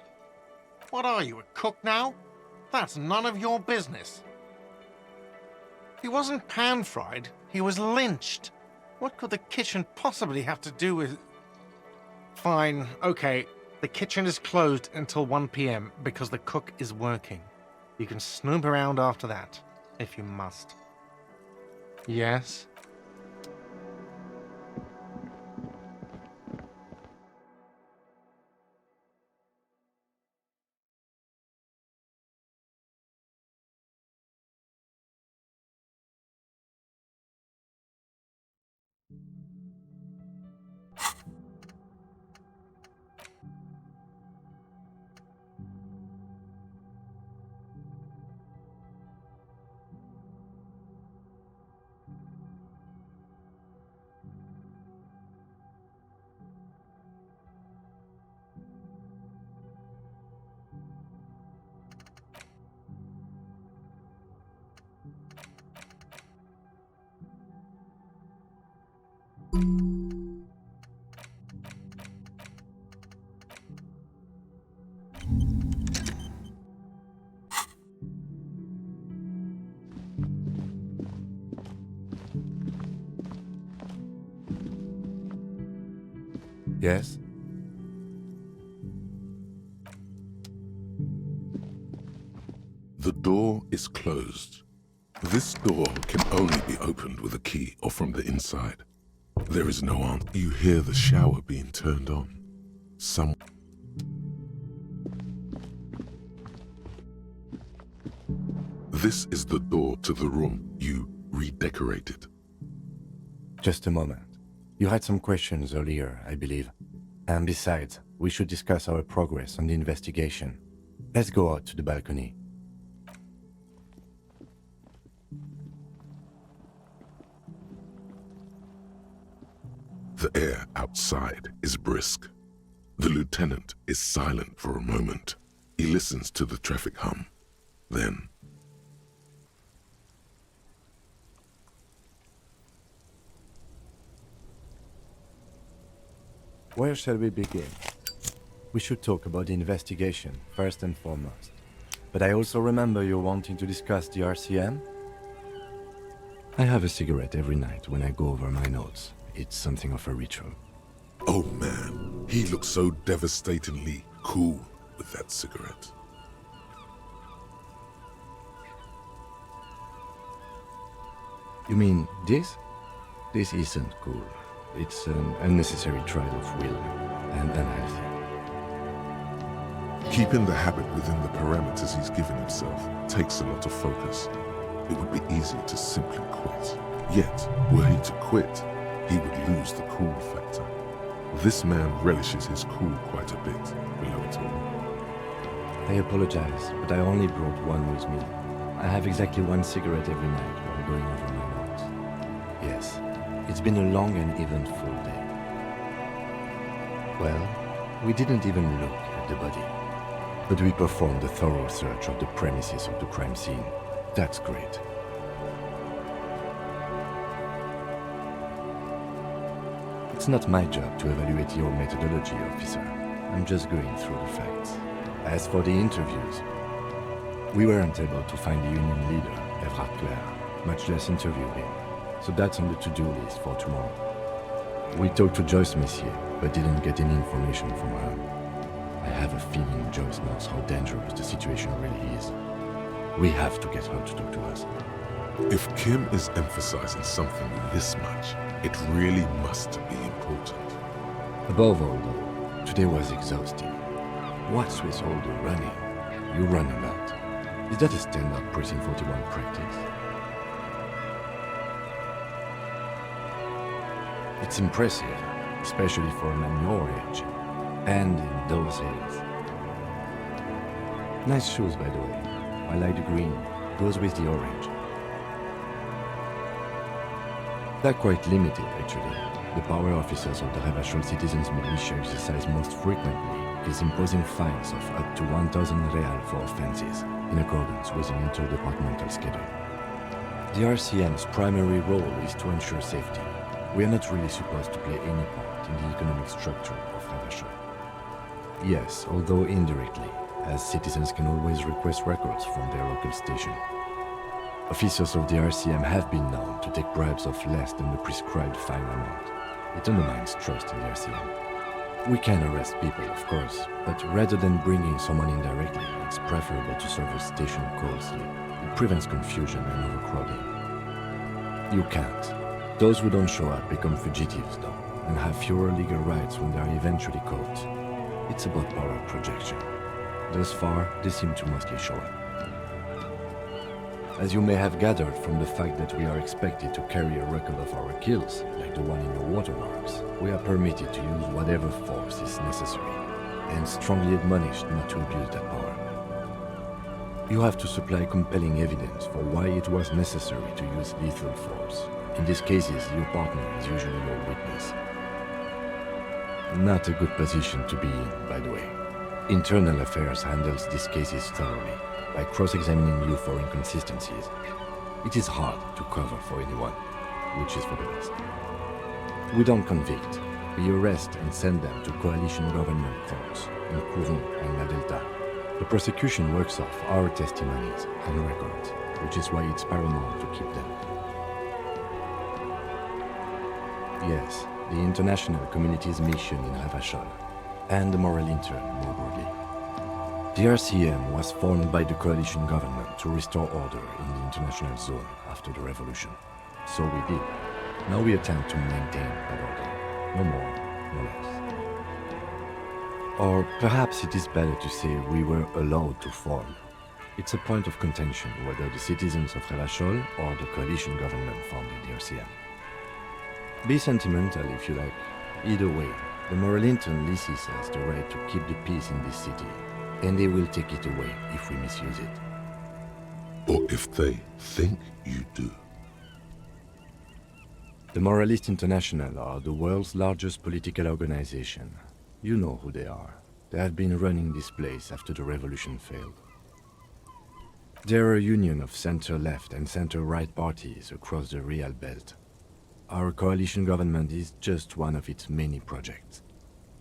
What are you, a cook now? That's none of your business. He wasn't pan-fried, he was lynched. What could the kitchen possibly have to do with... Fine, okay. The kitchen is closed until 1 p.m. because the cook is working. You can snoop around after that, if you must. Yes? Yes? The door is closed. This door can only be opened with a key or from the inside. There is no answer. You hear the shower being turned on. This is the door to the room you redecorated. Just a moment. You had some questions earlier, I believe. And besides, we should discuss our progress on the investigation. Let's go out to the balcony. The air outside is brisk. The lieutenant is silent for a moment. He listens to the traffic hum. Then... Where shall we begin? We should talk about the investigation, first and foremost. But I also remember you wanting to discuss the RCM? I have a cigarette every night when I go over my notes. It's something of a ritual. Oh man, he looks so devastatingly cool with that cigarette. You mean this? This isn't cool. It's an unnecessary trial of will and unhealthy. Keeping the habit within the parameters he's given himself takes a lot of focus. It would be easy to simply quit. Yet, were he to quit, he would lose the cool factor. This man relishes his cool quite a bit below it all. I apologize, but I only brought one with me. I have exactly one cigarette every night while going over my notes. Yes, it's been a long and eventful day. Well, we didn't even look at the body, but we performed a thorough search of the premises of the crime scene. That's great. It's not my job to evaluate your methodology, officer. I'm just going through the facts. As for the interviews, we weren't able to find the union leader, Everard Clare, much less interview him. So that's on the to-do list for tomorrow. We talked to Joyce Messier, but didn't get any information from her. I have a feeling Joyce knows how dangerous the situation really is. We have to get her to talk to us. If Kim is emphasizing something this much, it really must be important. Above all, though, today was exhausting. What's with all the running? You run a lot. Is that a standard Precinct 41 practice? It's impressive, especially for a man your age, and in those days. Nice shoes, by the way. I like the green, goes with the orange. They're quite limited, actually. The power officers of the Revachol citizens militia exercise most frequently is imposing fines of up to 1,000 real for offenses, in accordance with an interdepartmental schedule. The RCM's primary role is to ensure safety. We are not really supposed to play any part in the economic structure of Revachol. Yes, although indirectly, as citizens can always request records from their local station. Officers of the RCM have been known to take bribes of less than the prescribed fine amount. It undermines trust in the RCM. We can arrest people, of course, but rather than bringing someone in directly, it's preferable to serve a station closely. It prevents confusion and overcrowding. You can't. Those who don't show up become fugitives, though, and have fewer legal rights when they are eventually caught. It's about power projection. Thus far, they seem to mostly show up. As you may have gathered from the fact that we are expected to carry a record of our kills, like the one in your waterworks, we are permitted to use whatever force is necessary, and strongly admonished not to abuse that power. You have to supply compelling evidence for why it was necessary to use lethal force. In these cases, your partner is usually your witness. Not a good position to be in, by the way. Internal Affairs handles these cases thoroughly, by cross-examining you for inconsistencies. It is hard to cover for anyone, which is for the best. We don't convict. We arrest and send them to coalition government courts in Courron and La Delta. The prosecution works off our testimonies and records, which is why it's paramount to keep them. Yes, the international community's mission in Revachol, and the moral intern more broadly. The RCM was formed by the coalition government to restore order in the international zone after the revolution. So we did. Now we attempt to maintain that order. No more, no less. Or perhaps it is better to say we were allowed to form. It's a point of contention whether the citizens of Revachol or the coalition government founded the RCM. Be sentimental if you like. Either way, the moral intern leases us the right to keep the peace in this city, and they will take it away if we misuse it. Or if they think you do. The Moralist International are the world's largest political organization. You know who they are. They have been running this place after the revolution failed. They're a union of center-left and center-right parties across the Real Belt. Our coalition government is just one of its many projects.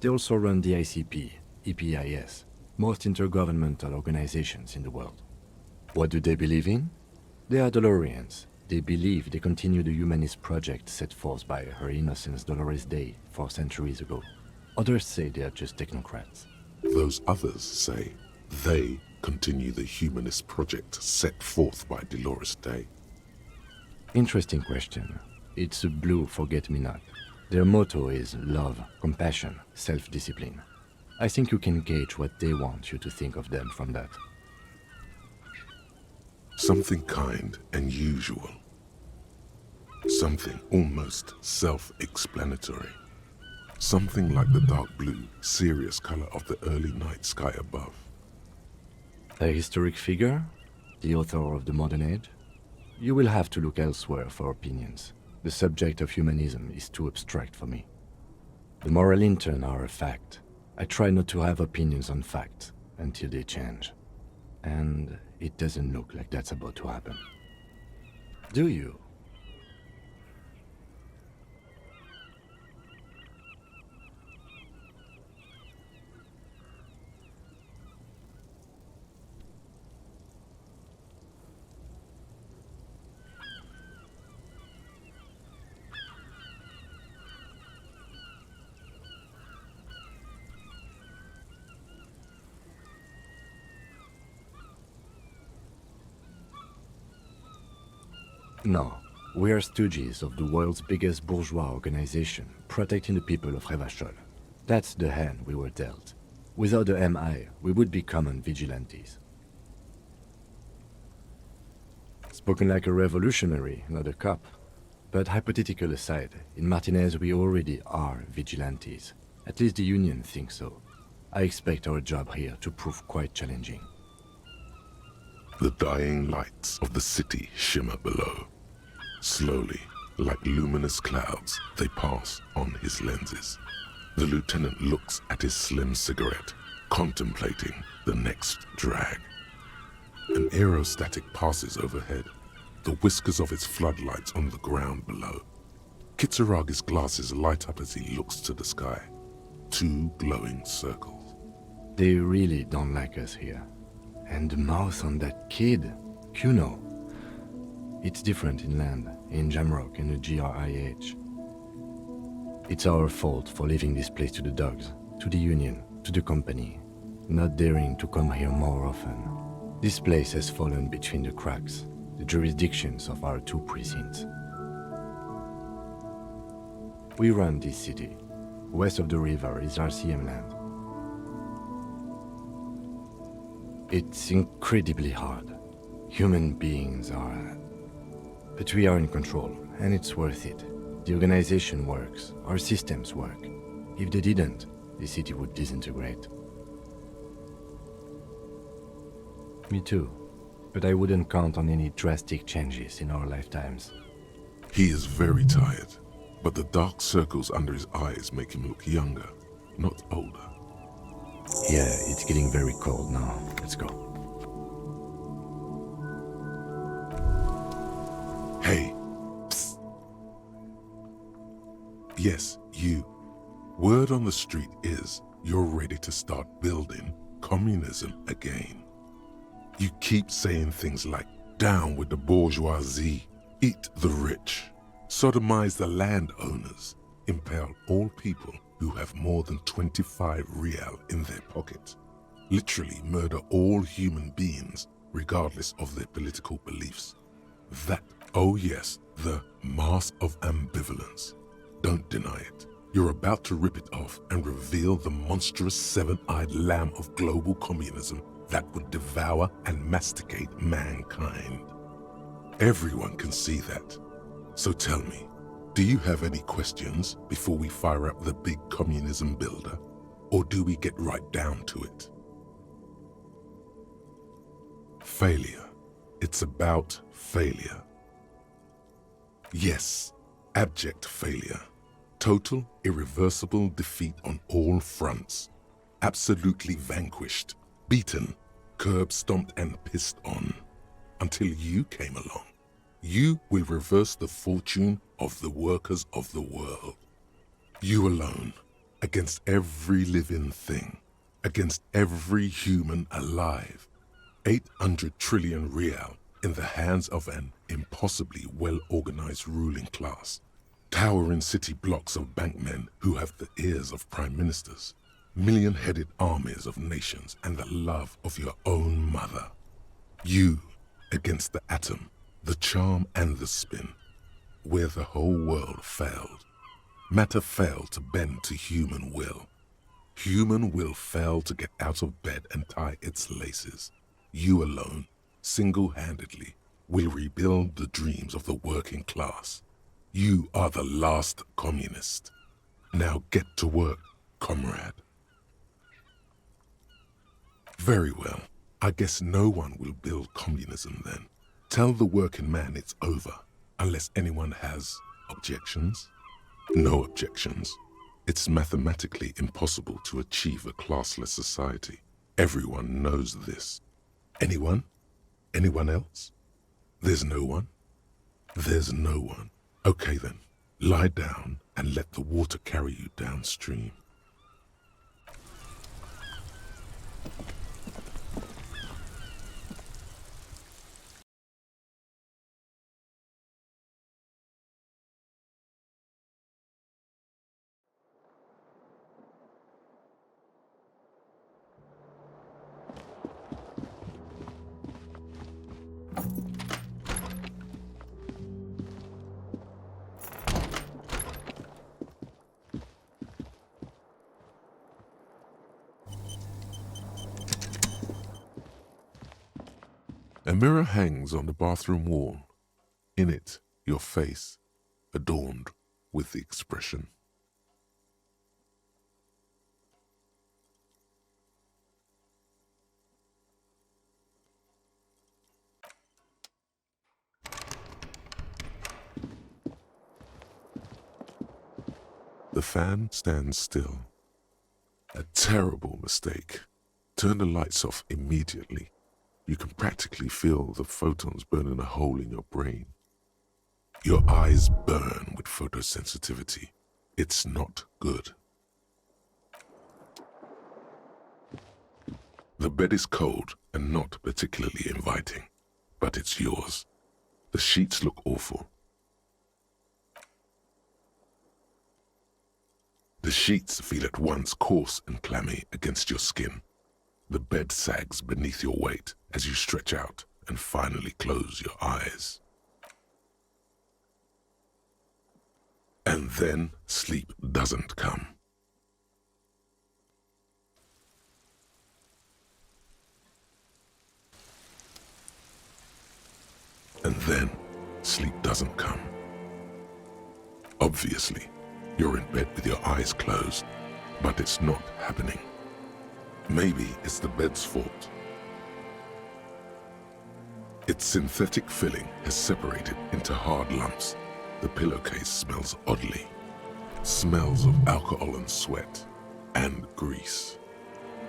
They also run the ICP, EPIS, most intergovernmental organizations in the world. What do they believe in? They are Dolorians. They believe they continue the humanist project set forth by Her Innocence Dolores Day 4 centuries ago. Others say they are just technocrats. Those others say they continue the humanist project set forth by Dolores Day. Interesting question. It's a blue forget-me-not. Their motto is love, compassion, self-discipline. I think you can gauge what they want you to think of them from that. Something kind and usual. Something almost self-explanatory. Something like the dark blue, serious color of the early night sky above. A historic figure? The author of the modern age? You will have to look elsewhere for opinions. The subject of humanism is too abstract for me. The moral intern are a fact. I try not to have opinions on facts until they change. And it doesn't look like that's about to happen. Do you? No, we are stooges of the world's biggest bourgeois organization, protecting the people of Revachol. That's the hand we were dealt. Without the MI, we would be common vigilantes. Spoken like a revolutionary, not a cop. But hypothetical aside, in Martinez we already are vigilantes. At least the Union thinks so. I expect our job here to prove quite challenging. The dying lights of the city shimmer below. Slowly, like luminous clouds, they pass on his lenses. The lieutenant looks at his slim cigarette, contemplating the next drag. An aerostatic passes overhead, the whiskers of its floodlights on the ground below. Kitsuraga's glasses light up as he looks to the sky. Two glowing circles. They really don't like us here. And the mouth on that kid, Kuno. It's different inland, in Jamrock and the GRIH. It's our fault for leaving this place to the dogs, to the Union, to the company, not daring to come here more often. This place has fallen between the cracks, the jurisdictions of our two precincts. We run this city. West of the river is RCM land. It's incredibly hard. Human beings are... But we are in control, and it's worth it. The organization works, our systems work. If they didn't, the city would disintegrate. Me too. But I wouldn't count on any drastic changes in our lifetimes. He is very tired, but the dark circles under his eyes make him look younger, not older. Yeah, it's getting very cold now. Let's go. Hey. Psst. Yes, you. Word on the street is you're ready to start building communism again. You keep saying things like, down with the bourgeoisie, eat the rich, sodomize the landowners, impale all people who have more than 25 real in their pocket, literally murder all human beings regardless of their political beliefs. That, oh yes, the mask of ambivalence. Don't deny it. You're about to rip it off and reveal the monstrous seven-eyed lamb of global communism that would devour and masticate mankind. Everyone can see that. So tell me, do you have any questions before we fire up the big communism builder? Or do we get right down to it? Failure. It's about failure. Yes, abject failure. Total, irreversible defeat on all fronts. Absolutely vanquished, beaten, curb-stomped and pissed on. Until you came along. You will reverse the fortune of the workers of the world. You alone, against every living thing, against every human alive. 800 trillion real in the hands of an impossibly well-organized ruling class. Towering city blocks of bankmen who have the ears of prime ministers. Million-headed armies of nations and the love of your own mother. You against the atom, the charm and the spin, where the whole world failed. Matter failed to bend to human will. Human will failed to get out of bed and tie its laces. You alone, single-handedly, will rebuild the dreams of the working class. You are the last communist. Now get to work, comrade. Very well. I guess no one will build communism then. Tell the working man it's over, unless anyone has objections. No objections. It's mathematically impossible to achieve a classless society. Everyone knows this. Anyone? Anyone else? There's no one? There's no one. Okay then, lie down and let the water carry you downstream. A mirror hangs on the bathroom wall. In it, your face. adorned with the expression, the fan stands still. A terrible mistake. Turn the lights off immediately. You can practically feel the photons burning a hole in your brain. Your eyes burn with photosensitivity. It's not good. The bed is cold and not particularly inviting, but it's yours. The sheets look awful. The sheets feel at once coarse and clammy against your skin. The bed sags beneath your weight as you stretch out and finally close your eyes. And then sleep doesn't come. And then sleep doesn't come. Obviously, you're in bed with your eyes closed, but it's not happening. Maybe it's the bed's fault. Its synthetic filling has separated into hard lumps. The pillowcase smells oddly. Smells of alcohol and sweat and grease.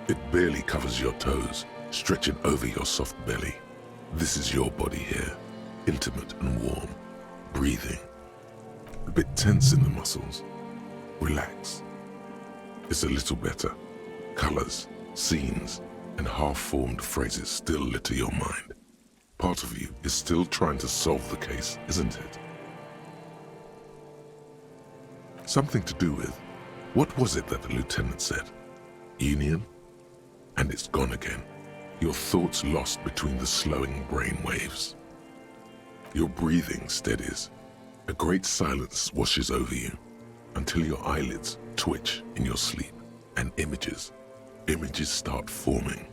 It barely covers your toes, stretching over your soft belly. This is your body here, intimate and warm, breathing. A bit tense in the muscles. Relax. It's a little better. Colors, scenes, and half-formed phrases still litter your mind. Part of you is still trying to solve the case, isn't it? Something to do with, what was it that the lieutenant said? Union? And it's gone again. Your thoughts lost between the slowing brain waves. Your breathing steadies. A great silence washes over you until your eyelids twitch in your sleep and images start forming.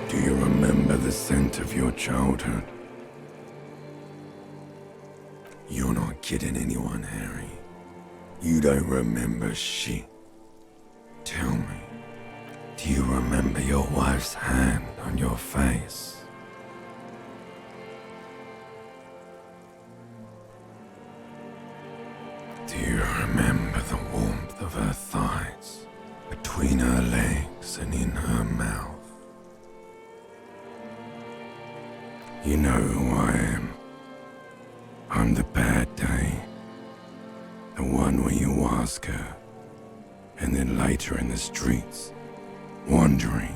Do you remember the scent of your childhood? You're not kidding anyone, Harry. You don't remember shit. Tell me, do you remember your wife's hand on your face? Do you remember the warmth of her thighs, between her legs and in her mouth? You know who I am. I'm the bad day. The one where you ask her, and then later in the streets, wandering.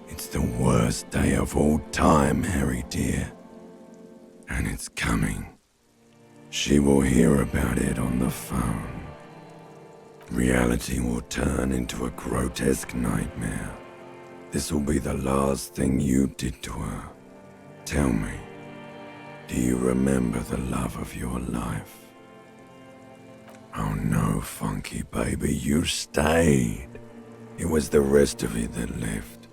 It's the worst day of all time, Harry dear. And it's coming. She will hear about it on the phone. Reality will turn into a grotesque nightmare. This will be the last thing you did to her. Tell me, do you remember the love of your life? Oh no, Funky baby, you stayed. It was the rest of it that left.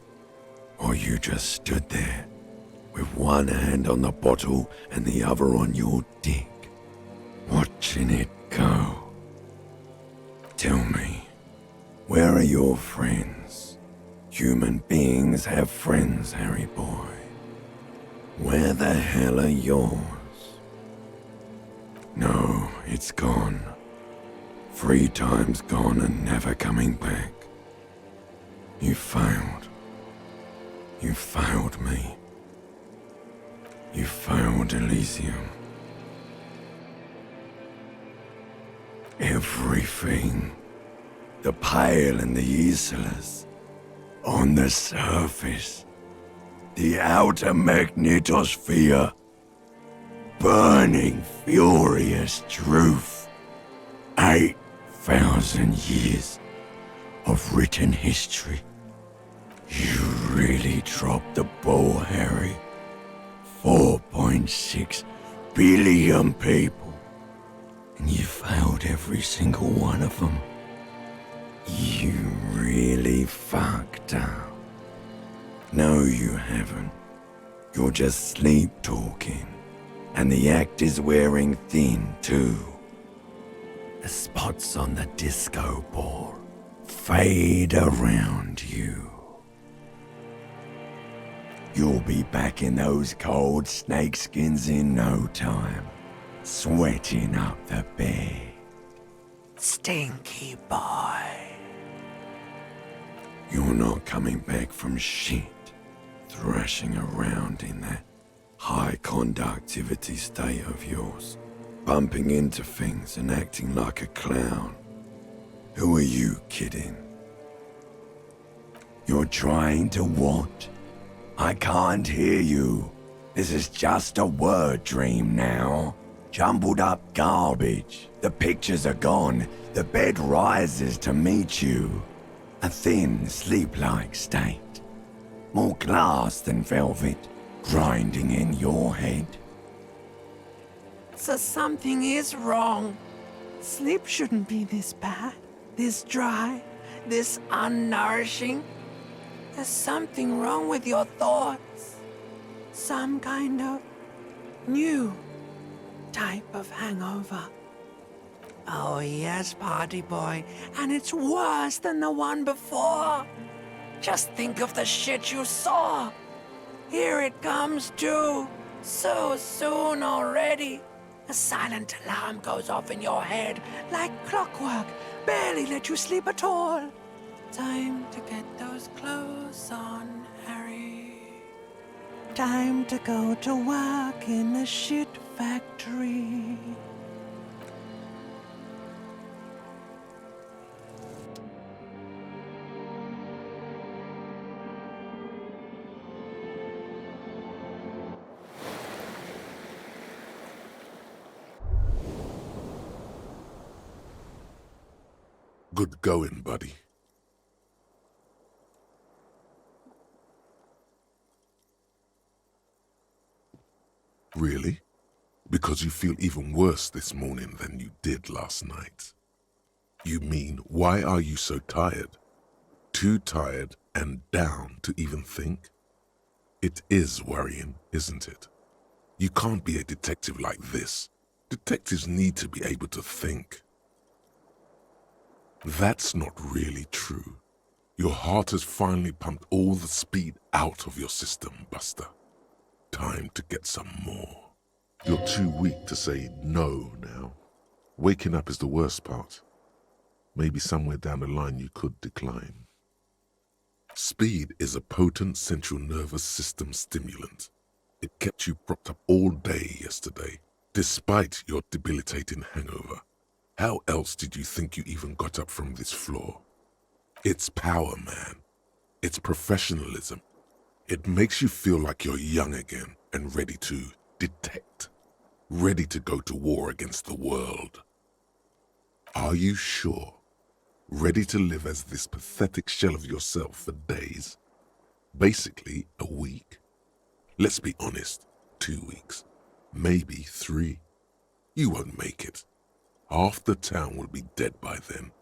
Or you just stood there, with one hand on the bottle and the other on your dick, watching it go. Tell me, where are your friends? Human beings have friends, Harry boy. Where the hell are yours? No, it's gone. 3 times gone and never coming back. You failed. You failed me. You failed Elysium. Everything. The pale and the useless. On the surface. the outer magnetosphere. Burning, furious truth. 8,000 years of written history. You really dropped the ball, Harry. 4.6 billion people. And you failed every single one of them. You really fucked up. No, you haven't. You're just sleep talking. And the act is wearing thin, too. The spots on the disco ball fade around you. You'll be back in those cold snakeskins in no time, sweating up the bed. Stinky boy. You're not coming back from shit, thrashing around in that high conductivity state of yours, bumping into things and acting like a clown. Who are you kidding? You're trying to what? I can't hear you. This is just a word dream now. Jumbled up garbage. The pictures are gone. The bed rises to meet you. A thin, sleep-like state. More glass than velvet, grinding in your head. So something is wrong. Sleep shouldn't be this bad, this dry, this unnourishing. There's something wrong with your thoughts. Some kind of new type of hangover. Oh yes, party boy, and it's worse than the one before. Just think of the shit you saw. Here it comes too, so soon already. A silent alarm goes off in your head like clockwork, barely let you sleep at all. Time to get those clothes on, Harry. Time to go to work in the shit factory. Good going, buddy. Really? Because you feel even worse this morning than you did last night. You mean, why are you so tired? Too tired and down to even think? It is worrying, isn't it? You can't be a detective like this. Detectives need to be able to think. That's not really true. Your heart has finally pumped all the speed out of your system, Buster. Time to get some more. You're too weak to say no now. Waking up is the worst part. Maybe somewhere down the line you could decline. Speed is a potent central nervous system stimulant. It kept you propped up all day yesterday, despite your debilitating hangover. How else did you think you even got up from this floor? It's power, man. It's professionalism. It makes you feel like you're young again and ready to detect, ready to go to war against the world. Are you sure? Ready to live as this pathetic shell of yourself for days? Basically, a week. Let's be honest, 2 weeks, maybe 3. You won't make it. Half the town will be dead by then.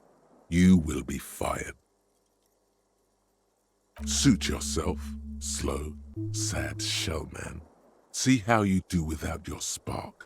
You will be fired. Suit yourself, slow, sad shell man. See how you do without your spark.